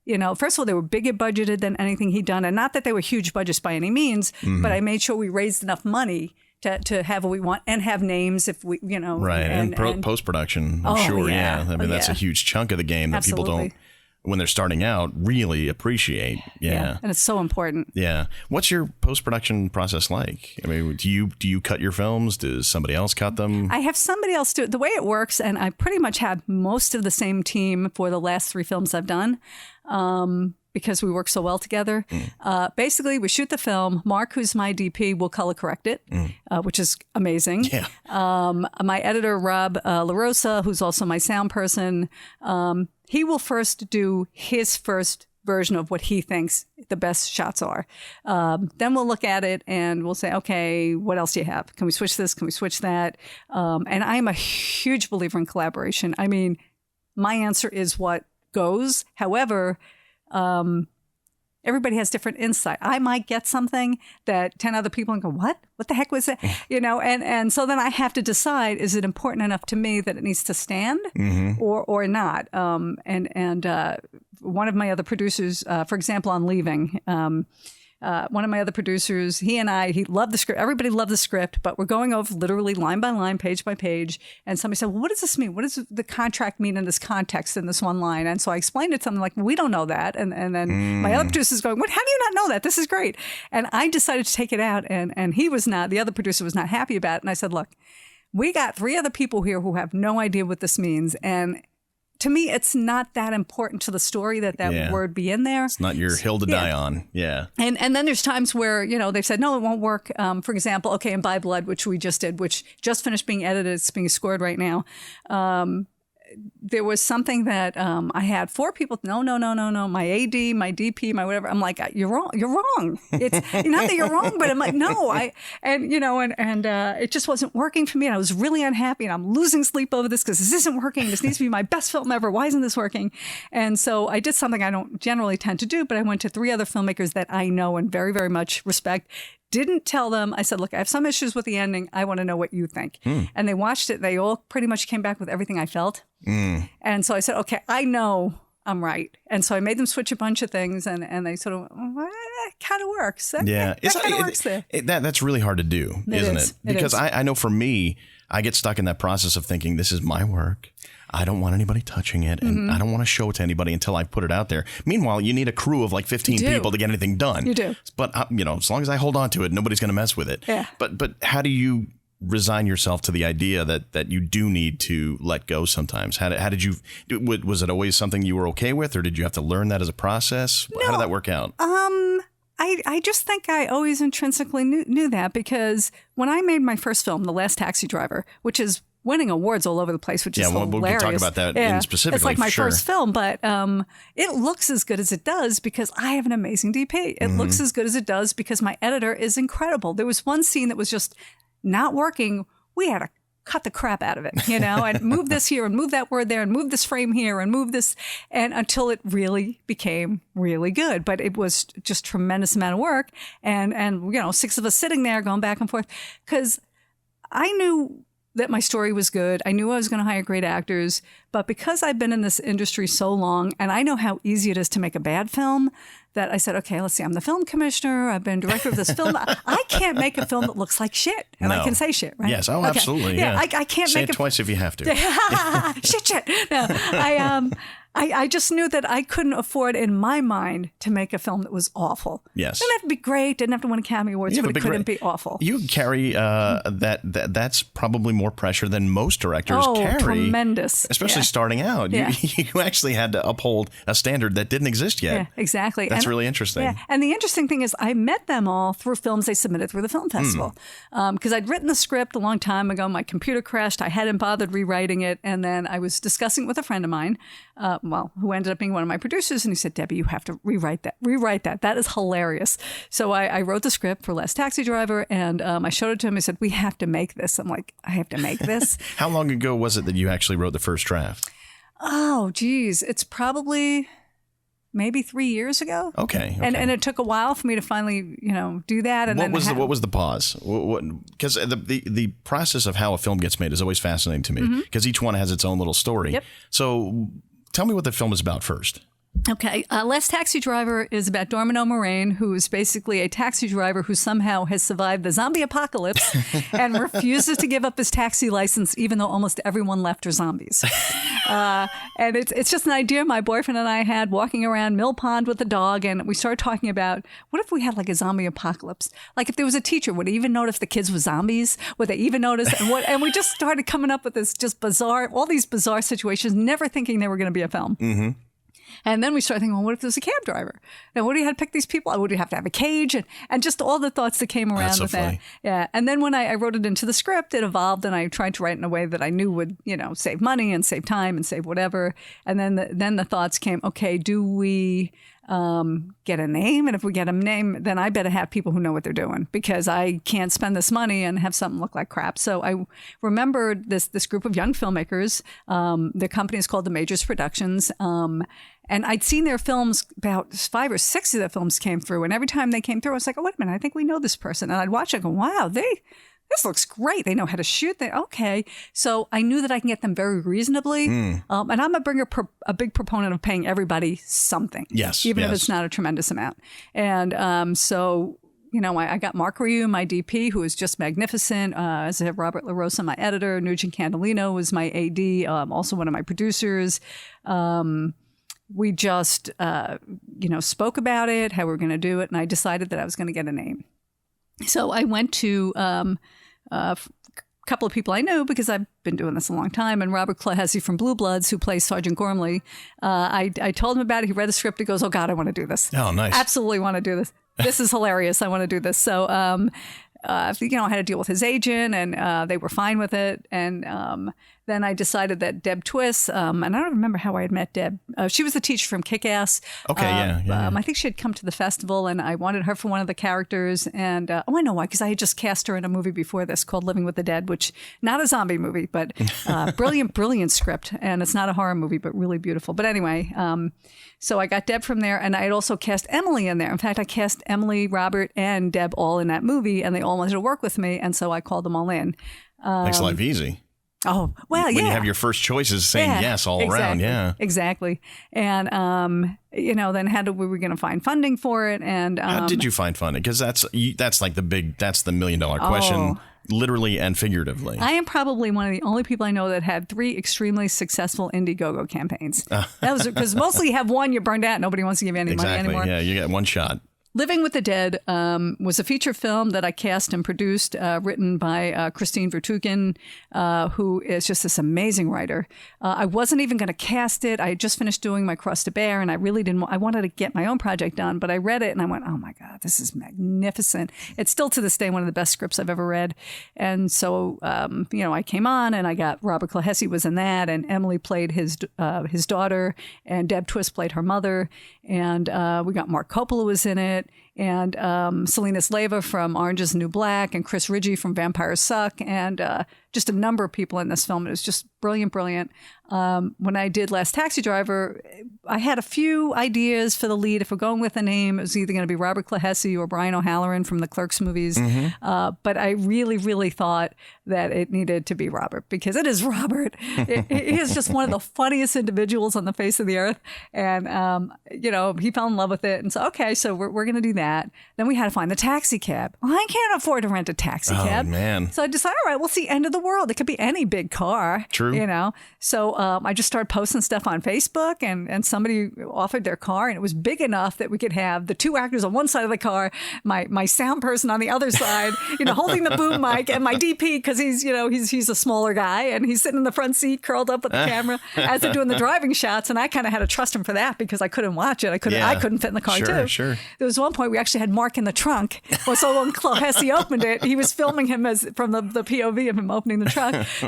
first of all, they were bigger budgeted than anything he'd done. And not that they were huge budgets by any means, but I made sure we raised enough money to have what we want and have names if we, Right. And post-production, I'm sure. Yeah. I mean, that's a huge chunk of the game that people don't, when they're starting out, really appreciate. Yeah. And it's so important. Yeah. What's your post-production process like? I mean, do you cut your films? Does somebody else cut them? I have somebody else do it. The way it works, and I pretty much have most of the same team for the last 3 films I've done. Because we work so well together. Basically, we shoot the film. Mark, who's my DP, will color correct it, which is amazing. Yeah. My editor, Rob LaRosa, who's also my sound person, he will first do his first version of what he thinks the best shots are. Then we'll look at it and we'll say, okay, what else do you have? Can we switch this? Can we switch that? And I'm a huge believer in collaboration. I mean, my answer is what goes. However, everybody has different insight. I might get something that 10 other people and go, what the heck was that? And so then I have to decide, is it important enough to me that it needs to stand or not? One of my other producers, for example, on Leaving, one of my other producers, he loved the script. Everybody loved the script, but we're going over literally line by line, page by page. And somebody said, well, what does this mean? What does the contract mean in this context, in this one line? And so I explained it to them like, we don't know that. And then my other producer's going, what? How do you not know that? This is great. And I decided to take it out. And the other producer was not happy about it. And I said, look, we got 3 other people here who have no idea what this means. And to me, it's not that important to the story that word be in there. It's not your hill to die on. Yeah. And then there's times where, they've said, no, it won't work. For example, in By Blood, which we just did, which just finished being edited. It's being scored right now. There was something that I had 4 people. No. My AD, my DP, my whatever. I'm like, you're wrong. You're wrong. It's not that you're wrong, but I'm like, no. It just wasn't working for me. And I was really unhappy. And I'm losing sleep over this because this isn't working. This needs to be my best film ever. Why isn't this working? And so I did something I don't generally tend to do, but I went to 3 other filmmakers that I know and very, very much respect. Didn't tell them. I said, look, I have some issues with the ending. I want to know what you think. And they watched it. They all pretty much came back with everything I felt. And so I said, okay, I know I'm right. And so I made them switch a bunch of things and they sort of, well, that kind of works. That kind of works there. That's really hard to do, isn't it? Because I know for me, I get stuck in that process of thinking this is my work. I don't want anybody touching it, and I don't want to show it to anybody until I put it out there. Meanwhile, you need a crew of like 15 people to get anything done. You do. But, as long as I hold on to it, nobody's going to mess with it. Yeah. But how do you resign yourself to the idea that you do need to let go sometimes? How did you, was it always something you were okay with, or did you have to learn that as a process? No, how did that work out? I just think I always intrinsically knew that because when I made my first film, The Last Taxi Driver, which is winning awards all over the place, which is hilarious. Yeah, we'll talk about that in specifically. It's like my first film, but it looks as good as it does because I have an amazing DP. It looks as good as it does because my editor is incredible. There was one scene that was just not working. We had to cut the crap out of it, and move this here and move that word there and move this frame here and move this, and until it really became really good. But it was just tremendous amount of work, and 6 of us sitting there going back and forth because I knew that my story was good. I knew I was going to hire great actors, but because I've been in this industry so long and I know how easy it is to make a bad film, that I said, okay, let's see, I'm the film commissioner. I've been director of this film. I can't make a film that looks like shit. And I can say shit, right? Yes. Oh, okay. Absolutely. Yeah. I can't say make it twice if you have to. shit. No, I just knew that I couldn't afford in my mind to make a film that was awful. Yes. It didn't have to be great. Didn't have to win Academy Awards, but it couldn't be awful. You carry that's probably more pressure than most directors carry. Tremendous. Especially starting out. Yeah. You actually had to uphold a standard that didn't exist yet. Yeah, exactly. That's really interesting. Yeah. And the interesting thing is I met them all through films they submitted through the film festival. Because I'd written the script a long time ago. My computer crashed. I hadn't bothered rewriting it. And then I was discussing it with a friend of mine, who ended up being one of my producers. And he said, Debbie, you have to rewrite that. That is hilarious. So I wrote the script for Last Taxi Driver and I showed it to him. He said, we have to make this. I'm like, I have to make this. How long ago was it that you actually wrote the first draft? Oh, geez. It's probably maybe 3 years ago. Okay. And it took a while for me to finally, do that. And what was the pause? Because the process of how a film gets made is always fascinating to me because each one has its own little story. Yep. So tell me what the film is about first. Okay. Last Taxi Driver is about Domino Moraine, who is basically a taxi driver who somehow has survived the zombie apocalypse and refuses to give up his taxi license, even though almost everyone left are zombies. And it's just an idea my boyfriend and I had walking around Mill Pond with the dog. And we started talking about, what if we had like a zombie apocalypse? Like if there was a teacher, would he even notice the kids were zombies? Would they even notice? And we just started coming up with this just all these bizarre situations, never thinking they were going to be a film. Mm-hmm. And then we started thinking, well, what if there's a cab driver? Now, what do you have to pick these people? Would you have to have a cage? And just all the thoughts that came around with that. Yeah. And then when I wrote it into the script, it evolved, and I tried to write in a way that I knew would, save money and save time and save whatever. And then the thoughts came, okay, do we get a name? And if we get a name, then I better have people who know what they're doing, because I can't spend this money and have something look like crap. So I remembered this group of young filmmakers. The company is called The Majors Productions. And I'd seen their films, about 5 or 6 of the films came through. And every time they came through, I was like, oh, wait a minute, I think we know this person. And I'd watch it and go, wow, this looks great. They know how to shoot. Okay. So I knew that I can get them very reasonably. And I'm a big proponent of paying everybody something. Yes. Even if it's not a tremendous amount. And so, I got Mark Ryu, my DP, who is just magnificent. As I have Robert LaRosa, my editor. Nugent Candolino was my AD, also one of my producers. We just, spoke about it, how we were going to do it, and I decided that I was going to get a name. So I went to a couple of people I knew, because I've been doing this a long time, and Robert Clahesi from Blue Bloods, who plays Sergeant Gormley. I told him about it. He read the script. He goes, oh, God, I want to do this. Oh, nice. Absolutely want to do this. This is hilarious. I want to do this. So, I had to deal with his agent, and they were fine with it. And then I decided that Deb Twist, and I don't remember how I had met Deb. She was the teacher from Kick-Ass. Okay, yeah. I think she had come to the festival, and I wanted her for one of the characters. And I know why, because I had just cast her in a movie before this called Living with the Dead, which not a zombie movie, but brilliant script. And it's not a horror movie, but really beautiful. But anyway, so I got Deb from there, and I had also cast Emily in there. In fact, I cast Emily, Robert, and Deb all in that movie, and they all wanted to work with me, and so I called them all in. Makes life easy. Oh, well, yeah. When you have your first choices saying yes all around, yeah. Exactly. And, then we were going to find funding for it. And how did you find funding? Because that's like that's the $1 million question, literally and figuratively. I am probably one of the only people I know that had 3 extremely successful Indiegogo campaigns. That was because mostly you have one, you're burned out, nobody wants to give you any money anymore. Yeah, you get one shot. Living with the Dead was a feature film that I cast and produced, written by Christine Vertuken, who is just this amazing writer. I wasn't even going to cast it. I had just finished doing My Cross to Bear, and I really didn't. I wanted to get my own project done, but I read it and I went, "Oh my God, this is magnificent!" It's still to this day one of the best scripts I've ever read. And so, I came on, and I got Robert Clahesi was in that, and Emily played his daughter, and Deb Twist played her mother, and we got Mark Coppola was in it. And Selena Slava from Orange is the New Black, and Chris Ridgey from Vampires Suck, and just a number of people in this film. It was just brilliant. When I did Last Taxi Driver, I had a few ideas for the lead. If we're going with a name, it was either going to be Robert Clahesi or Brian O'Halloran from the Clerks movies. Mm-hmm. But I really, really thought that it needed to be Robert, because it is Robert. He is just one of the funniest individuals on the face of the earth. And, he fell in love with it. And so, okay, so we're going to do that. Then we had to find the taxi cab. Well, I can't afford to rent a taxi cab. Oh, man. So I decided, all right, well, it's the end of the world. It could be any big car. True. So I just started posting stuff on Facebook, and somebody offered their car, and it was big enough that we could have the 2 actors on one side of the car, my sound person on the other side, holding the boom mic, and my DP, because he's a smaller guy, and he's sitting in the front seat curled up with the camera as they're doing the driving shots. And I kind of had to trust him for that, because I couldn't watch it. I couldn't fit in the car too. Sure. There was one point we actually had Mark in the trunk. Well, so when Clahesi opened it, he was filming him from the POV of him opening the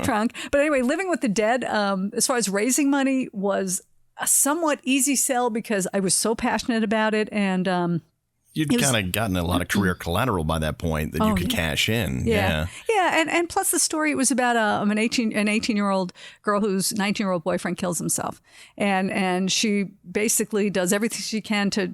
trunk. But anyway, Living with the Dead, as far as raising money, was a somewhat easy sell, because I was so passionate about it. And You'd kind of gotten a lot of career collateral by that point that you could cash in. Yeah. And plus the story, it was about an 18-year-old girl whose 19-year-old boyfriend kills himself. And she basically does everything she can to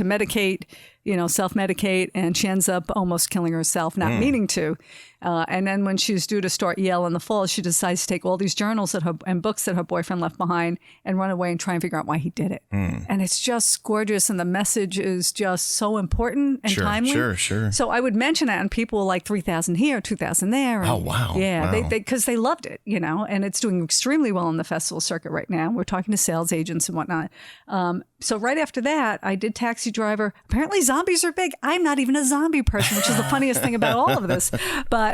medicate, self-medicate, and she ends up almost killing herself, not meaning to. And then when she was due to start Yale in the fall, she decides to take all these journals and books that her boyfriend left behind and run away and try and figure out why he did it. And it's just gorgeous, and the message is just so important and timely. Sure. So I would mention it, and people were like 3,000 here, 2,000 there. And, oh, wow. Yeah, wow. because they loved it, and it's doing extremely well in the festival circuit right now. We're talking to sales agents and whatnot. So right after that, I did Taxi Driver. Apparently zombies are big. I'm not even a zombie person, which is the funniest thing about all of this. But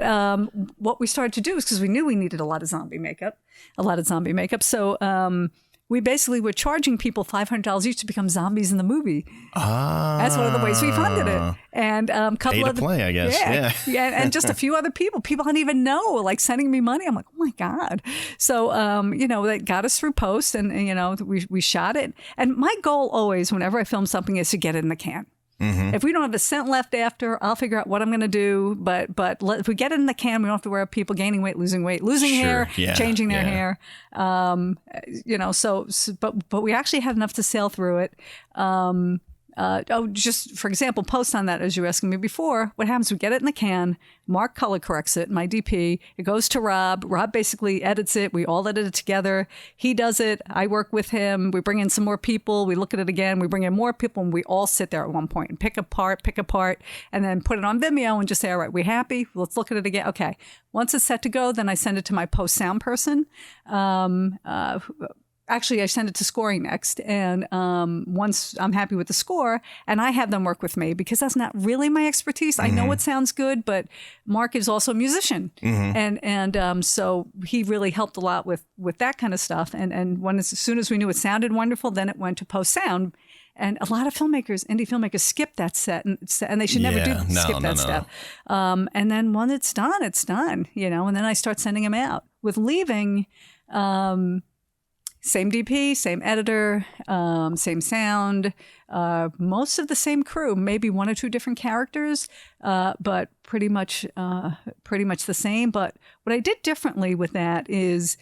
what we started to do is, because we knew we needed a lot of zombie makeup. So we basically were charging people $500 each to become zombies in the movie. That's one of the ways we funded it. And a couple pay to of play, I guess. Yeah, and just a few other people. People I didn't even know, like sending me money. I'm like, oh my God. So, that got us through post, and we shot it. And my goal always, whenever I film something, is to get it in the can. If we don't have a cent left after, I'll figure out what I'm going to do. But if we get it in the can, we don't have to worry about people gaining weight, losing hair, changing their hair. But we actually had enough to sail through it. Just for example, post on that, as you were asking me before, what happens? We get it in the can. Mark color corrects it, my DP. It goes to Rob. Rob basically edits it. We all edit it together. He does it. I work with him. We bring in some more people. We look at it again. We bring in more people, and we all sit there at one point and pick apart, and then put it on Vimeo and just say, all right, we happy? Let's look at it again. Okay. Once it's set to go, then I send it to my post sound person. Actually, I send it to scoring next. And once I'm happy with the score, and I have them work with me, because that's not really my expertise. I know it sounds good, but Mark is also a musician. And so he really helped a lot with that kind of stuff. And as soon as we knew it sounded wonderful, then it went to post sound. And a lot of indie filmmakers skip that step, and they should never skip that step. And then when it's done, and then I start sending them out. With Leaving, same DP, same editor, same sound, most of the same crew, maybe one or two different characters, but pretty much the same. But what I did differently with that is,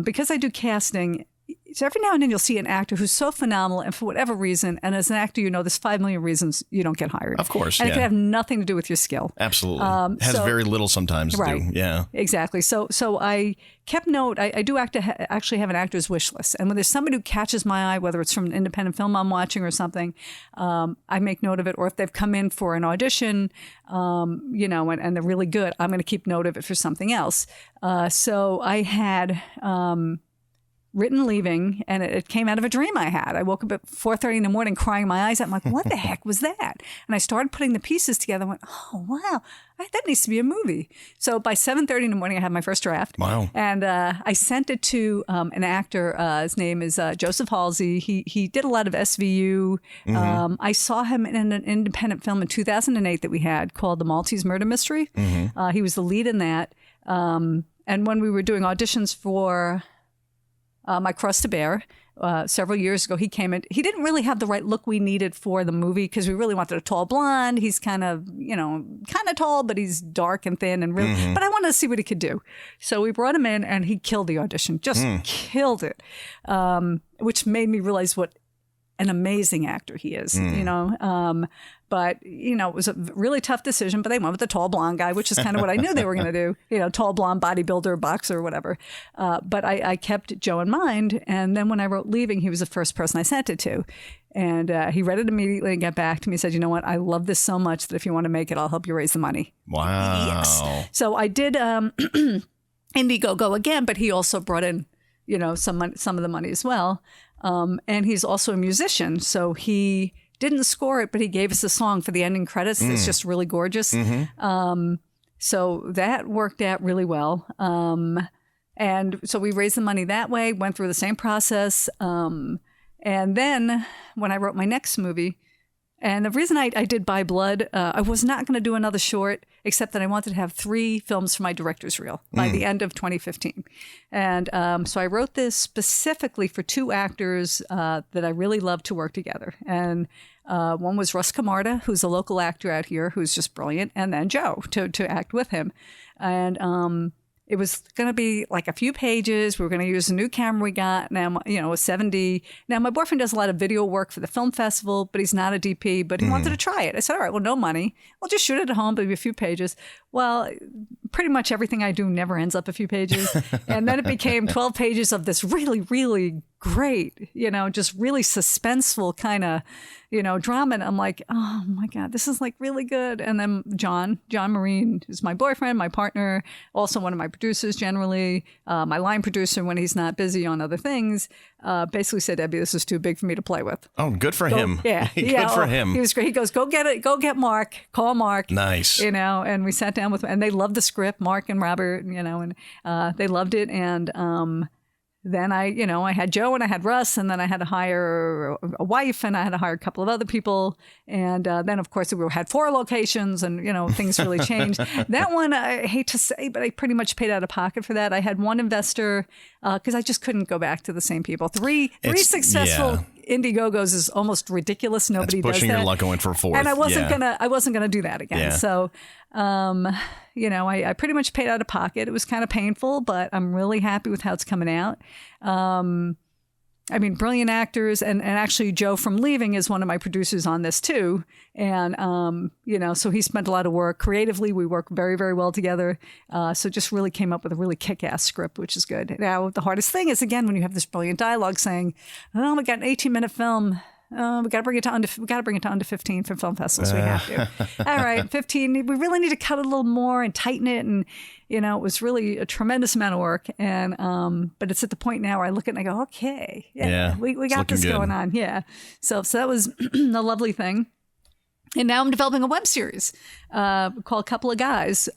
because I do casting, so every now and then you'll see an actor who's so phenomenal, and for whatever reason, and as an actor, there's 5 million reasons you don't get hired. Of course, and it can have nothing to do with your skill. Absolutely, has very little sometimes to do. Yeah, exactly. So I kept note. I do actually have an actor's wish list, and when there's somebody who catches my eye, whether it's from an independent film I'm watching or something, I make note of it. Or if they've come in for an audition, and they're really good, I'm going to keep note of it for something else. So I had written Leaving, and it came out of a dream I had. I woke up at 4:30 in the morning crying my eyes out. I'm like, what the heck was that? And I started putting the pieces together and went, oh, wow, that needs to be a movie. So by 7:30 in the morning, I had my first draft. Wow. And I sent it to an actor. His name is Joseph Halsey. He did a lot of SVU. I saw him in an independent film in 2008 that we had called The Maltese Murder Mystery. He was the lead in that. And when we were doing auditions for My Cross to Bear several years ago, he came in. He didn't really have the right look we needed for the movie, because we really wanted a tall blonde. He's kind of tall, but he's dark and thin and really. But I wanted to see what he could do. So we brought him in, and he killed the audition. Just killed it, which made me realize what an amazing actor he is. But, it was a really tough decision, but they went with the tall blonde guy, which is kind of what I knew they were going to do, tall blonde bodybuilder, boxer, whatever. But I kept Joe in mind. And then when I wrote Leaving, he was the first person I sent it to. And he read it immediately and got back to me and said, you know what, I love this so much that if you want to make it, I'll help you raise the money. Wow. Yes. So I did Indiegogo again, but he also brought in, some of the money as well. And he's also a musician. So he didn't score it, but he gave us a song for the ending credits. It's just really gorgeous. So that worked out really well. And so we raised the money that way, went through the same process. And then when I wrote my next movie, And the reason I did By Blood, I was not going to do another short, except that I wanted to have 3 films for my director's reel by the end of 2015. And so I wrote this specifically for 2 actors that I really love to work together. And one was Russ Camarda, who's a local actor out here who's just brilliant, and then Joe to act with him. And it was going to be like a few pages. We were going to use a new camera we got. Now, a 7D. Now, my boyfriend does a lot of video work for the film festival, but he's not a DP, but he wanted to try it. I said, all right, well, no money. We'll just shoot it at home, but it'll be a few pages. Well, pretty much everything I do never ends up a few pages. And then it became 12 pages of this really, really great, just really suspenseful kind of, drama. And I'm like, oh my God, this is like really good. And then John Marine is my boyfriend, my partner, also one of my producers generally, my line producer when he's not busy on other things, basically said, Debbie, this is too big for me to play with. Oh, good for him. Yeah. Good for him. He was great. He goes, go get it. Go get Mark. Call Mark. Nice. And we sat down with him and they loved the script, Mark and Robert, and they loved it. And then I had Joe and I had Russ, and then I had to hire a wife and I had to hire a couple of other people. And then, of course, we had 4 locations and, things really changed. That one, I hate to say, but I pretty much paid out of pocket for that. I had one investor because I just couldn't go back to the same people. Three successful Indiegogos is almost ridiculous. Nobody does that. Pushing your luck going for a 4th. And I wasn't gonna do that again. Yeah. So, I pretty much paid out of pocket. It was kind of painful, but I'm really happy with how it's coming out. Brilliant actors, and actually Joe from Leaving is one of my producers on this too. And, so he spent a lot of work. Creatively, we work very, very well together. So just really came up with a really kick-ass script, which is good. Now, the hardest thing is, again, when you have this brilliant dialogue saying, oh, we got an 18-minute film. We got to bring it down to 15 for film festivals. We have to. All right, 15. We really need to cut it a little more and tighten it. And, it was really a tremendous amount of work. And, but it's at the point now where I look at it and I go, okay, we got this going on. Yeah. So that was a lovely thing. And now I'm developing a web series called Couple of Guys,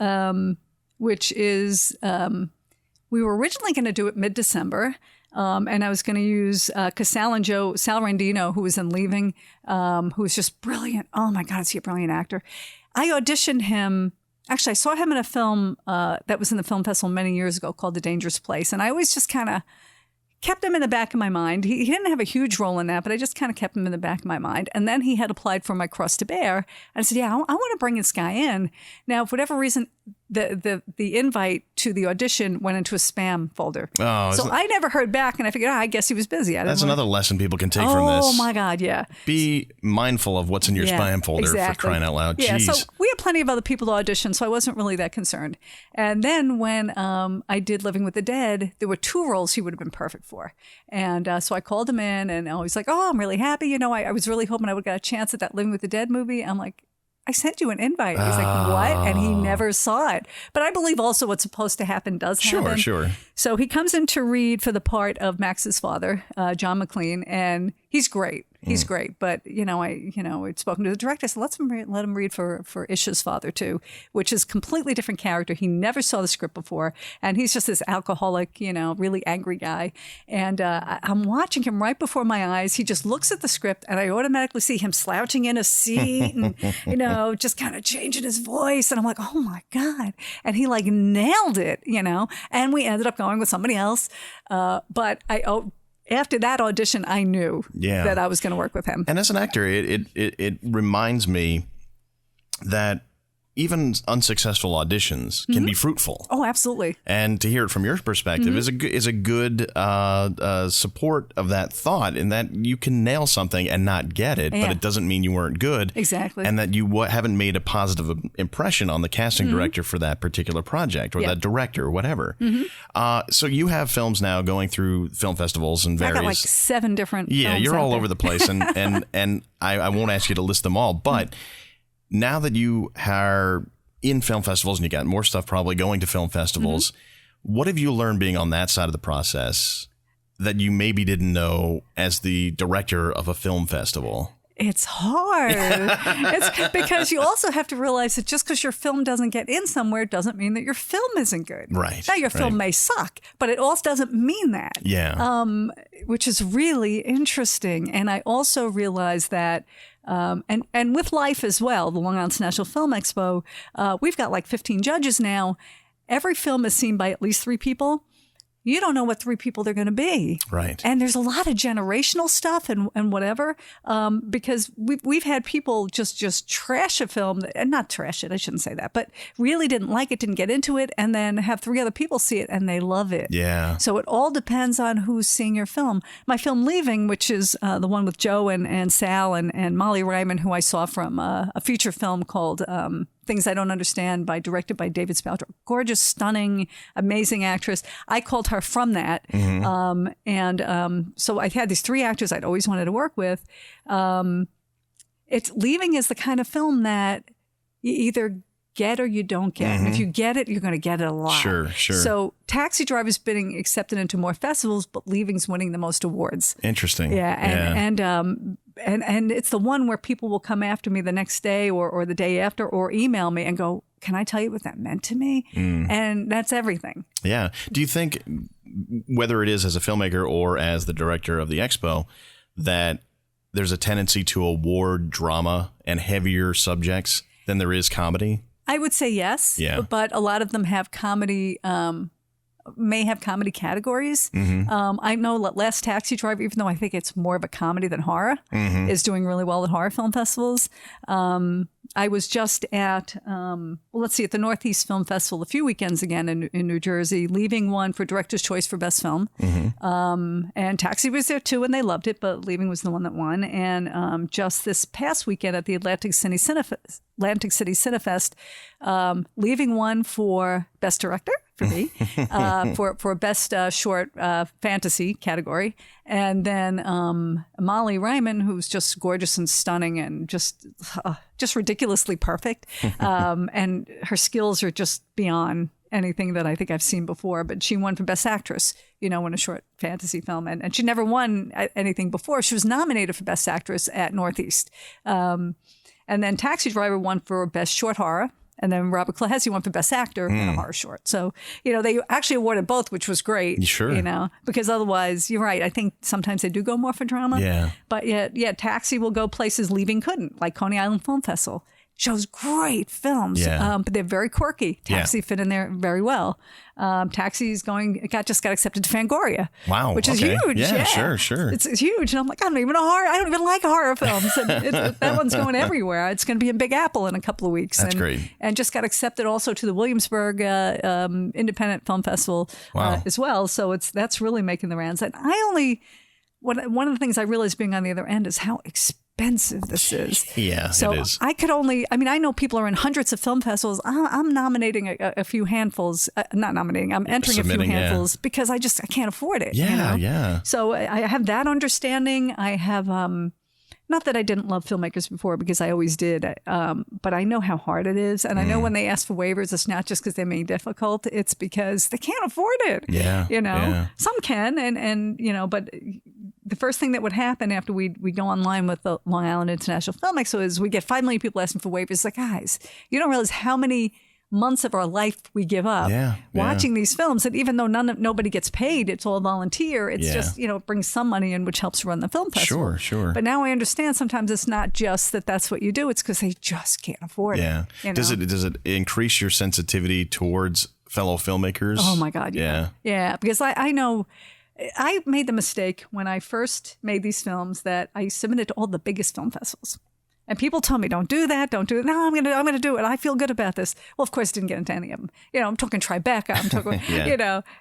which is, we were originally going to do it mid-December. And I was going to use, because Sal Randino, who was in Leaving, who was just brilliant. Oh my God, is he a brilliant actor? I auditioned him. Actually, I saw him in a film that was in the film festival many years ago called The Dangerous Place. And I always just kind of kept him in the back of my mind. He didn't have a huge role in that, but I just kind of kept him in the back of my mind. And then he had applied for my Cross to Bear. And I said, I want to bring this guy in. Now, for whatever reason, the invite to the audition went into a spam folder. Oh, so I never heard back, and I figured, I guess he was busy. That's another lesson people can take from this. Oh my God, yeah. Be mindful of what's in your spam folder for crying out loud. Yeah, Jeez. so we had plenty of other people to audition, so I wasn't really that concerned. And then when I did Living with the Dead, there were 2 roles he would have been perfect for. And so I called him in, and he's like, I'm really happy. I was really hoping I would get a chance at that Living with the Dead movie. I'm like, I sent you an invite. He's like, what? And he never saw it. But I believe also what's supposed to happen does happen. Sure. So he comes in to read for the part of Max's father, John McLean, and he's great. He's great. But, I'd spoken to the director. I said, let him read for Isha's father, too, which is a completely different character. He never saw the script before. And he's just this alcoholic, really angry guy. And I'm watching him right before my eyes. He just looks at the script, and I automatically see him slouching in a seat and, just kind of changing his voice. And I'm like, oh, my God. And he, nailed it, And we ended up going with somebody else. But after that audition, I knew that I was going to work with him. And as an actor, it reminds me that even unsuccessful auditions can be fruitful. Oh, absolutely. And to hear it from your perspective is a good support of that thought, in that you can nail something and not get it, but it doesn't mean you weren't good. Exactly. And that you haven't made a positive impression on the casting director for that particular project, or that director, or whatever. So you have films now going through film festivals and various... I got 7 different films. Yeah, you're all over the place, and I won't ask you to list them all, but... Now that you are in film festivals and you got more stuff probably going to film festivals, what have you learned being on that side of the process that you maybe didn't know as the director of a film festival? It's hard. It's because you also have to realize that just because your film doesn't get in somewhere doesn't mean that your film isn't good. Right. Now, your film may suck, but it also doesn't mean that. Yeah. Which is really interesting. And I also realized that, and with LIIFE as well, the Long Island International Film Expo, we've got like 15 judges now. Every film is seen by at least 3 people. You don't know what 3 people they're going to be. Right. And there's a lot of generational stuff and whatever, because we've had people just trash a film, and not trash it, I shouldn't say that, but really didn't like it, didn't get into it, and then have 3 other people see it and they love it. Yeah. So it all depends on who's seeing your film. My film Leaving, which is the one with Joe and Sal and Molly Ryman, who I saw from a feature film called Things I Don't Understand, directed by David Spaldro. Gorgeous, stunning, amazing actress. I called her from that. So I had these 3 actors I'd always wanted to work with. Leaving is the kind of film that you either get or you don't get. And if you get it, you're going to get it a lot. Sure. So Taxi Driver's been accepted into more festivals, but Leaving's winning the most awards. Interesting. Yeah. And it's the one where people will come after me the next day or the day after or email me and go, can I tell you what that meant to me? And that's everything. Yeah. Do you think, whether it is as a filmmaker or as the director of the Expo, that there's a tendency to award drama and heavier subjects than there is comedy? I would say yes. Yeah. But a lot of them have comedy, may have comedy categories. I know Last Taxi Driver, even though I think it's more of a comedy than horror, is doing really well at horror film festivals. I was just at, at the Northeast Film Festival a few weekends again in New Jersey, Leaving won for Director's Choice for Best Film. And Taxi was there too, and they loved it, but Leaving was the one that won. And just this past weekend at the Atlantic City Cinefest, Leaving won for Best Director for me, for Best Short Fantasy category. And then Molly Ryman, who's just gorgeous and stunning and just ridiculously perfect. And her skills are just beyond anything that I think I've seen before. But she won for Best Actress, in a short fantasy film. And she never won anything before. She was nominated for Best Actress at Northeast. And then Taxi Driver won for Best Short Horror. And then Robert Clahesi won for Best Actor in a horror short. So, they actually awarded both, which was great. Sure. Because otherwise, you're right. I think sometimes they do go more for drama. Yeah. But Taxi will go places Leaving couldn't, like Coney Island Film Festival. Shows great films, but they're very quirky. Taxi fit in there very well. Taxi's just got accepted to Fangoria. Wow, which is huge. Yeah, sure. It's huge, and I'm like, I don't even like horror films. And that one's going everywhere. It's going to be in Big Apple in a couple of weeks. That's great. And just got accepted also to the Williamsburg Independent Film Festival as well. So that's really making the rounds. And one of the things I realized being on the other end is how expensive this is. Yeah, so it is. I know people are in hundreds of film festivals. I'm nominating a few handfuls, not nominating, I'm entering a few handfuls because I can't afford it. Yeah. So I have that understanding. I have, not that I didn't love filmmakers before because I always did, but I know how hard it is. And I know when they ask for waivers, it's not just because they're being difficult, it's because they can't afford it. Yeah. Some can, and but the first thing that would happen after we go online with the Long Island International Film Expo is we get 5 million people asking for waivers. It's like, guys, you don't realize how many months of our life we give up watching these films. And even though nobody gets paid, it's all volunteer. It's just, it brings some money in, which helps run the film festival. Sure. But now I understand sometimes it's not just that's what you do. It's because they just can't afford it. Does it increase your sensitivity towards fellow filmmakers? Oh my God. Yeah. Because I know I made the mistake when I first made these films that I submitted to all the biggest film festivals. And people tell me, don't do that. No, I'm gonna do it. I feel good about this. Well, of course, I didn't get into any of them. I'm talking Tribeca. I'm talking,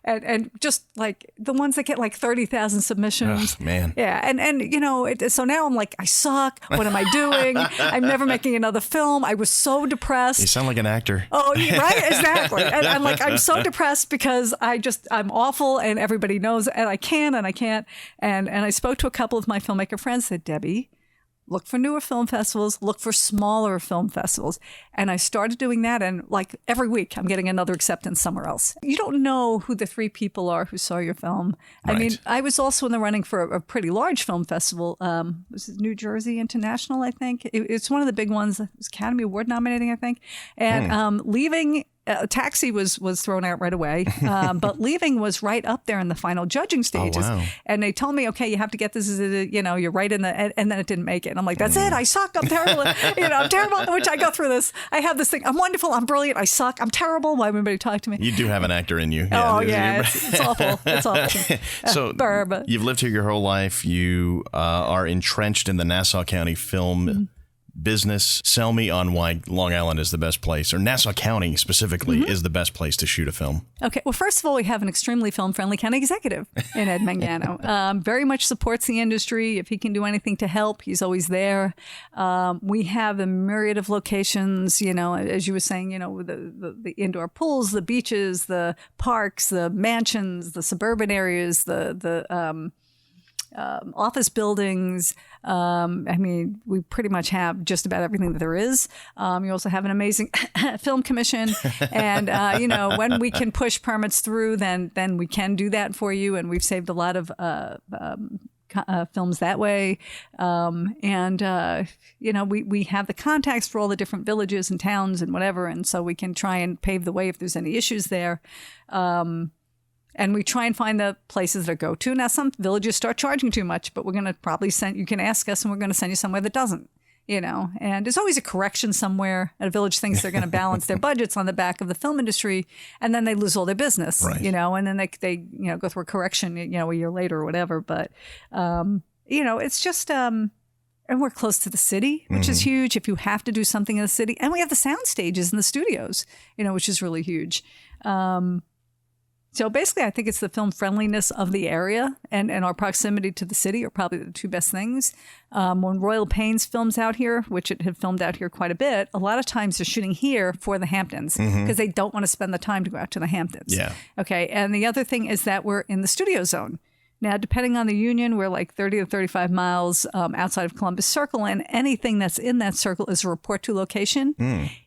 and just like the ones that get like 30,000 submissions. Oh, man. Yeah, and so now I'm like, I suck. What am I doing? I'm never making another film. I was so depressed. You sound like an actor. Oh, right, exactly. And I'm like, I'm so depressed because I'm awful, and everybody knows, and I can't. And I spoke to a couple of my filmmaker friends. Said, Debbie, look for newer film festivals, look for smaller film festivals. And I started doing that. And like every week, I'm getting another acceptance somewhere else. You don't know who the 3 people are who saw your film. Right. I mean, I was also in the running for a pretty large film festival. This is New Jersey International, I think. It's one of the big ones. It was Academy Award nominating, I think. And leaving... Taxi was thrown out right away, but Leaving was right up there in the final judging stages. Oh, wow. And they told me, okay, you have to get this, you're right in the, and then it didn't make it. And I'm like, that's it. I suck. I'm terrible. I'm terrible. Which I go through this. I have this thing. I'm wonderful. I'm brilliant. I suck. I'm terrible. Why would anybody talk to me? You do have an actor in you. It's awful. It's awful. So you've lived here your whole life. You are entrenched in the Nassau County film business. Sell me on why Long Island is the best place, or Nassau County specifically is the best place to shoot a film. Okay. Well, first of all, we have an extremely film-friendly county executive in Ed Mangano. Very much supports the industry. If he can do anything to help, he's always there. We have a myriad of locations, as you were saying, the indoor pools, the beaches, the parks, the mansions, the suburban areas, the office buildings. We pretty much have just about everything that there is. You also have an amazing film commission. And, when we can push permits through, then we can do that for you. And we've saved a lot of films that way. We have the contacts for all the different villages and towns and whatever. And so we can try and pave the way if there's any issues there. And we try and find the places that go to. Now, some villages start charging too much, but we're going to probably you can ask us and we're going to send you somewhere that doesn't, And there's always a correction somewhere. A village thinks they're going to balance their budgets on the back of the film industry, and then they lose all their business, right. And then they go through a correction, a year later or whatever. But, it's just... and we're close to the city, which is huge if you have to do something in the city. And we have the sound stages and the studios, which is really huge. So basically, I think it's the film friendliness of the area and our proximity to the city are probably the 2 best things. When Royal Pains films out here, which it had filmed out here quite a bit, a lot of times they're shooting here for the Hamptons because they don't want to spend the time to go out to the Hamptons. Yeah. Okay. And the other thing is that we're in the studio zone. Now, depending on the union, we're like 30 to 35 miles outside of Columbus Circle, and anything that's in that circle is a report to location.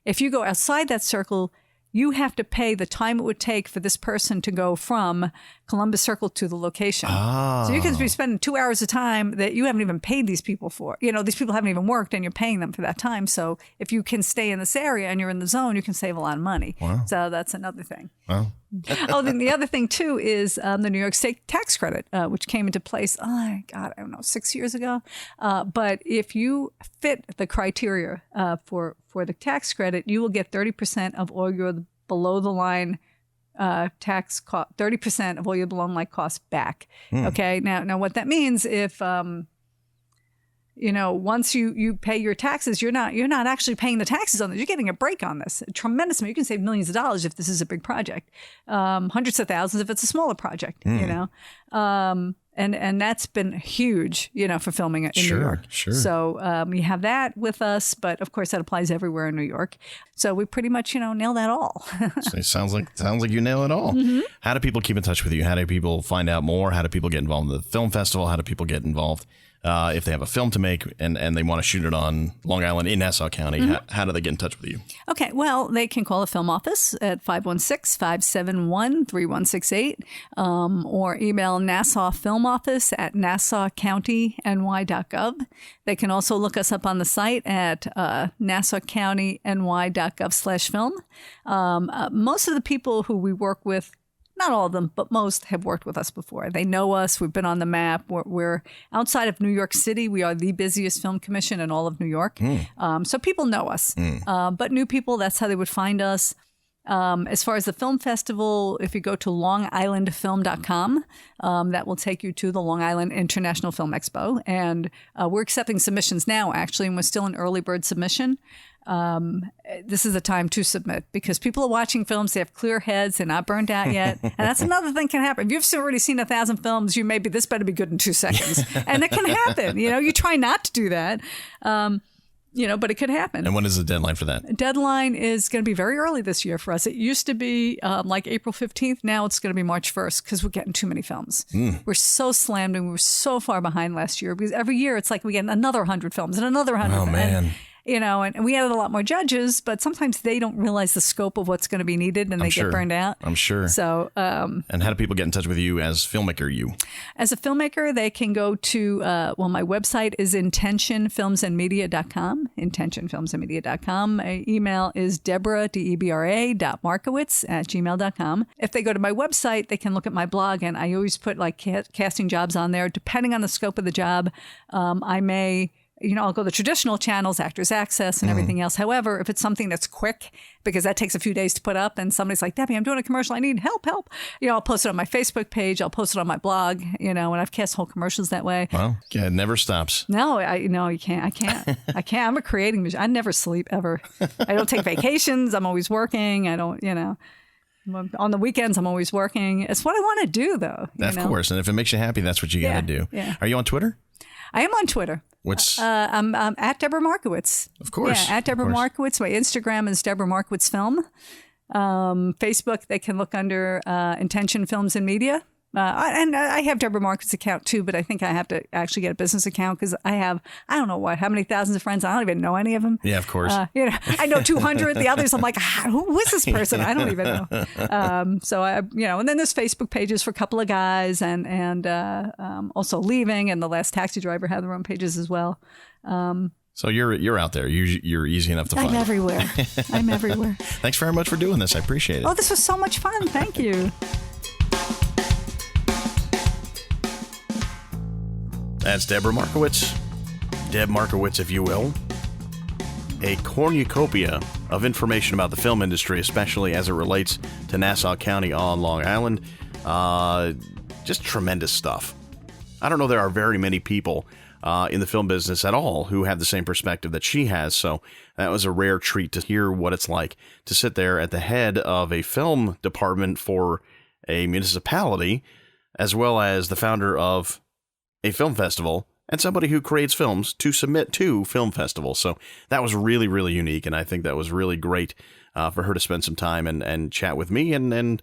If you go outside that circle, you have to pay the time it would take for this person to go from Columbus Circle to the location. Oh. So you can be spending 2 hours of time that you haven't even paid these people for. These people haven't even worked and you're paying them for that time. So if you can stay in this area and you're in the zone, you can save a lot of money. Wow. So that's another thing. Wow. Then the other thing, too, is the New York State tax credit, which came into place, 6 years ago. But if you fit the criteria for the tax credit, you will get 30% of all your below-the-line tax cost, 30% of all your below-the-line costs back. Okay? Now, what that means, if... once you pay your taxes, you're not actually paying the taxes on this. You're getting a break on this. A tremendous amount. You can save millions of dollars if this is a big project. Hundreds of thousands if it's a smaller project, And that's been huge, for filming it in New York. Sure. So you have that with us, but of course that applies everywhere in New York. So we pretty much, nail that all. So it sounds like you nail it all. How do people keep in touch with you? How do people find out more? How do people get involved in the film festival? How do people get involved? If they have a film to make and they want to shoot it on Long Island in Nassau County, how do they get in touch with you? Okay, well, they can call the film office at 516-571-3168 or email Nassau Film Office at nassaucountyny.gov. They can also look us up on the site at nassaucountyny.gov/film. Most of the people who we work with, not all of them, but most have worked with us before. They know us. We've been on the map. We're outside of New York City. We are the busiest film commission in all of New York. So people know us. But new people, that's how they would find us. As far as the film festival, if you go to longislandfilm.com, that will take you to the Long Island International Film Expo. And we're accepting submissions now, actually, and we're still in early bird submission. This is the time to submit because people are watching films. They have clear heads. They're not burned out yet. And that's another thing can happen. If you've already seen 1,000 films, this better be good in 2 seconds. And it can happen. You try not to do that. but it could happen. And when is the deadline for that? Deadline is going to be very early this year for us. It used to be like April 15th. Now it's going to be March 1st because we're getting too many films. We're so slammed and we were so far behind last year because every year it's like we get another 100 films and another 100. Oh, man. And we added a lot more judges, but sometimes they don't realize the scope of what's going to be needed and they get burned out. I'm sure. So, and how do people get in touch with you as filmmaker? As a filmmaker, they can go to, my website is intentionfilmsandmedia.com, intentionfilmsandmedia.com. My email is Debra.Markowitz@gmail.com. If they go to my website, they can look at my blog, and I always put like casting jobs on there. Depending on the scope of the job, I may... I'll go the traditional channels, Actors Access and everything else. However, if it's something that's quick, because that takes a few days to put up, and somebody's like, Debbie, I'm doing a commercial. I need help. I'll post it on my Facebook page. I'll post it on my blog, and I've cast whole commercials that way. Well, yeah, it never stops. No, you can't. I can't. I'm a creating machine. I never sleep ever. I don't take vacations. I'm always working. I don't, on the weekends, I'm always working. It's what I want to do, though. Of course. And if it makes you happy, that's what you got to do. Yeah. Are you on Twitter? I am on Twitter. What's I'm at Debra Markowitz. Of course. Yeah, at Debra Markowitz. My Instagram is Debra Markowitz Film. Facebook, they can look under Intention Films and Media. And I have Debra Markowitz account too, but I think I have to actually get a business account because I have, I don't know how many thousands of friends. I don't even know any of them. Yeah, of course. I know 200. The others, I'm like, who is this person? I don't even know. So and then there's Facebook pages for a couple of guys and also Leaving and The Last Taxi Driver have their own pages as well. So you're out there. You're easy enough to find. I'm everywhere. Thanks very much for doing this. I appreciate it. Oh, this was so much fun. Thank you. That's Debra Markowitz. Deb Markowitz, if you will. A cornucopia of information about the film industry, especially as it relates to Nassau County on Long Island. Just tremendous stuff. I don't know there are very many people in the film business at all who have the same perspective that she has. So that was a rare treat to hear what it's like to sit there at the head of a film department for a municipality, as well as the founder of a film festival and somebody who creates films to submit to film festivals. So that was really, really unique. And I think that was really great for her to spend some time and chat with me and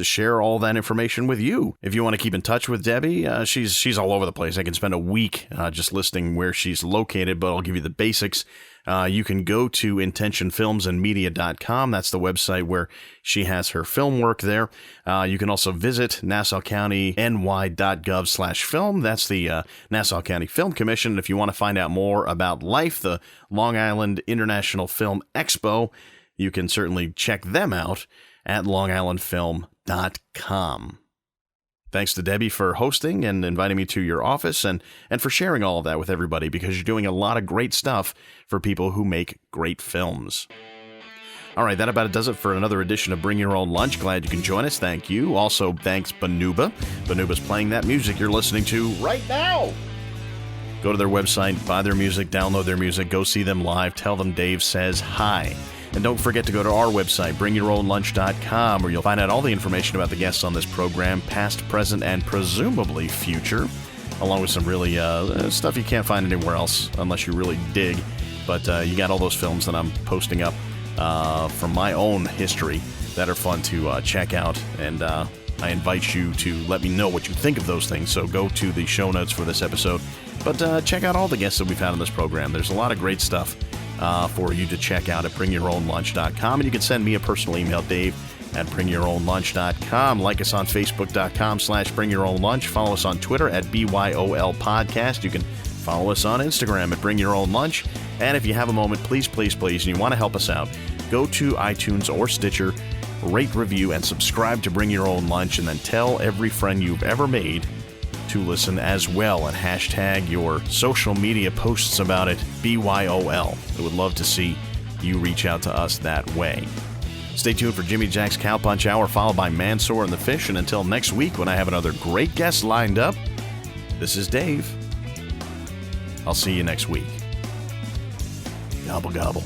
share all that information with you. If you want to keep in touch with Debbie, she's all over the place. I can spend a week just listing where she's located, but I'll give you the basics. You can go to intentionfilmsandmedia.com. That's the website where she has her film work there. You can also visit nassaucountiny.gov/film. That's the Nassau County Film Commission. If you want to find out more about LIIFE, the Long Island International Film Expo, you can certainly check them out at longislandfilm.com. Thanks to Debbie for hosting and inviting me to your office and for sharing all of that with everybody, because you're doing a lot of great stuff for people who make great films. All right, that about does it for another edition of Bring Your Own Lunch. Glad you can join us. Thank you. Also, thanks Banuba. Banuba's playing that music you're listening to right now. Go to their website, buy their music, download their music, go see them live, tell them Dave says hi. And don't forget to go to our website, bringyourownlunch.com, where you'll find out all the information about the guests on this program, past, present, and presumably future, along with some really stuff you can't find anywhere else unless you really dig. But you got all those films that I'm posting up from my own history that are fun to check out. And I invite you to let me know what you think of those things. So go to the show notes for this episode. But check out all the guests that we've had on this program. There's a lot of great stuff for you to check out at bringyourownlunch.com. And you can send me a personal email, dave@bringyourownlunch.com. Like us on facebook.com/bringyourownlunch. Follow us on Twitter at BYOL Podcast. You can follow us on Instagram at bringyourownlunch. And if you have a moment, please, and you want to help us out, go to iTunes or Stitcher, rate, review, and subscribe to Bring Your Own Lunch, and then tell every friend you've ever made to listen as well, and hashtag your social media posts about it, BYOL. I would love to see you reach out to us that way. Stay tuned for Jimmy Jack's Cow Punch Hour, followed by Mansoor and the Fish, and until next week when I have another great guest lined up, this is Dave. I'll see you next week. Gobble, gobble.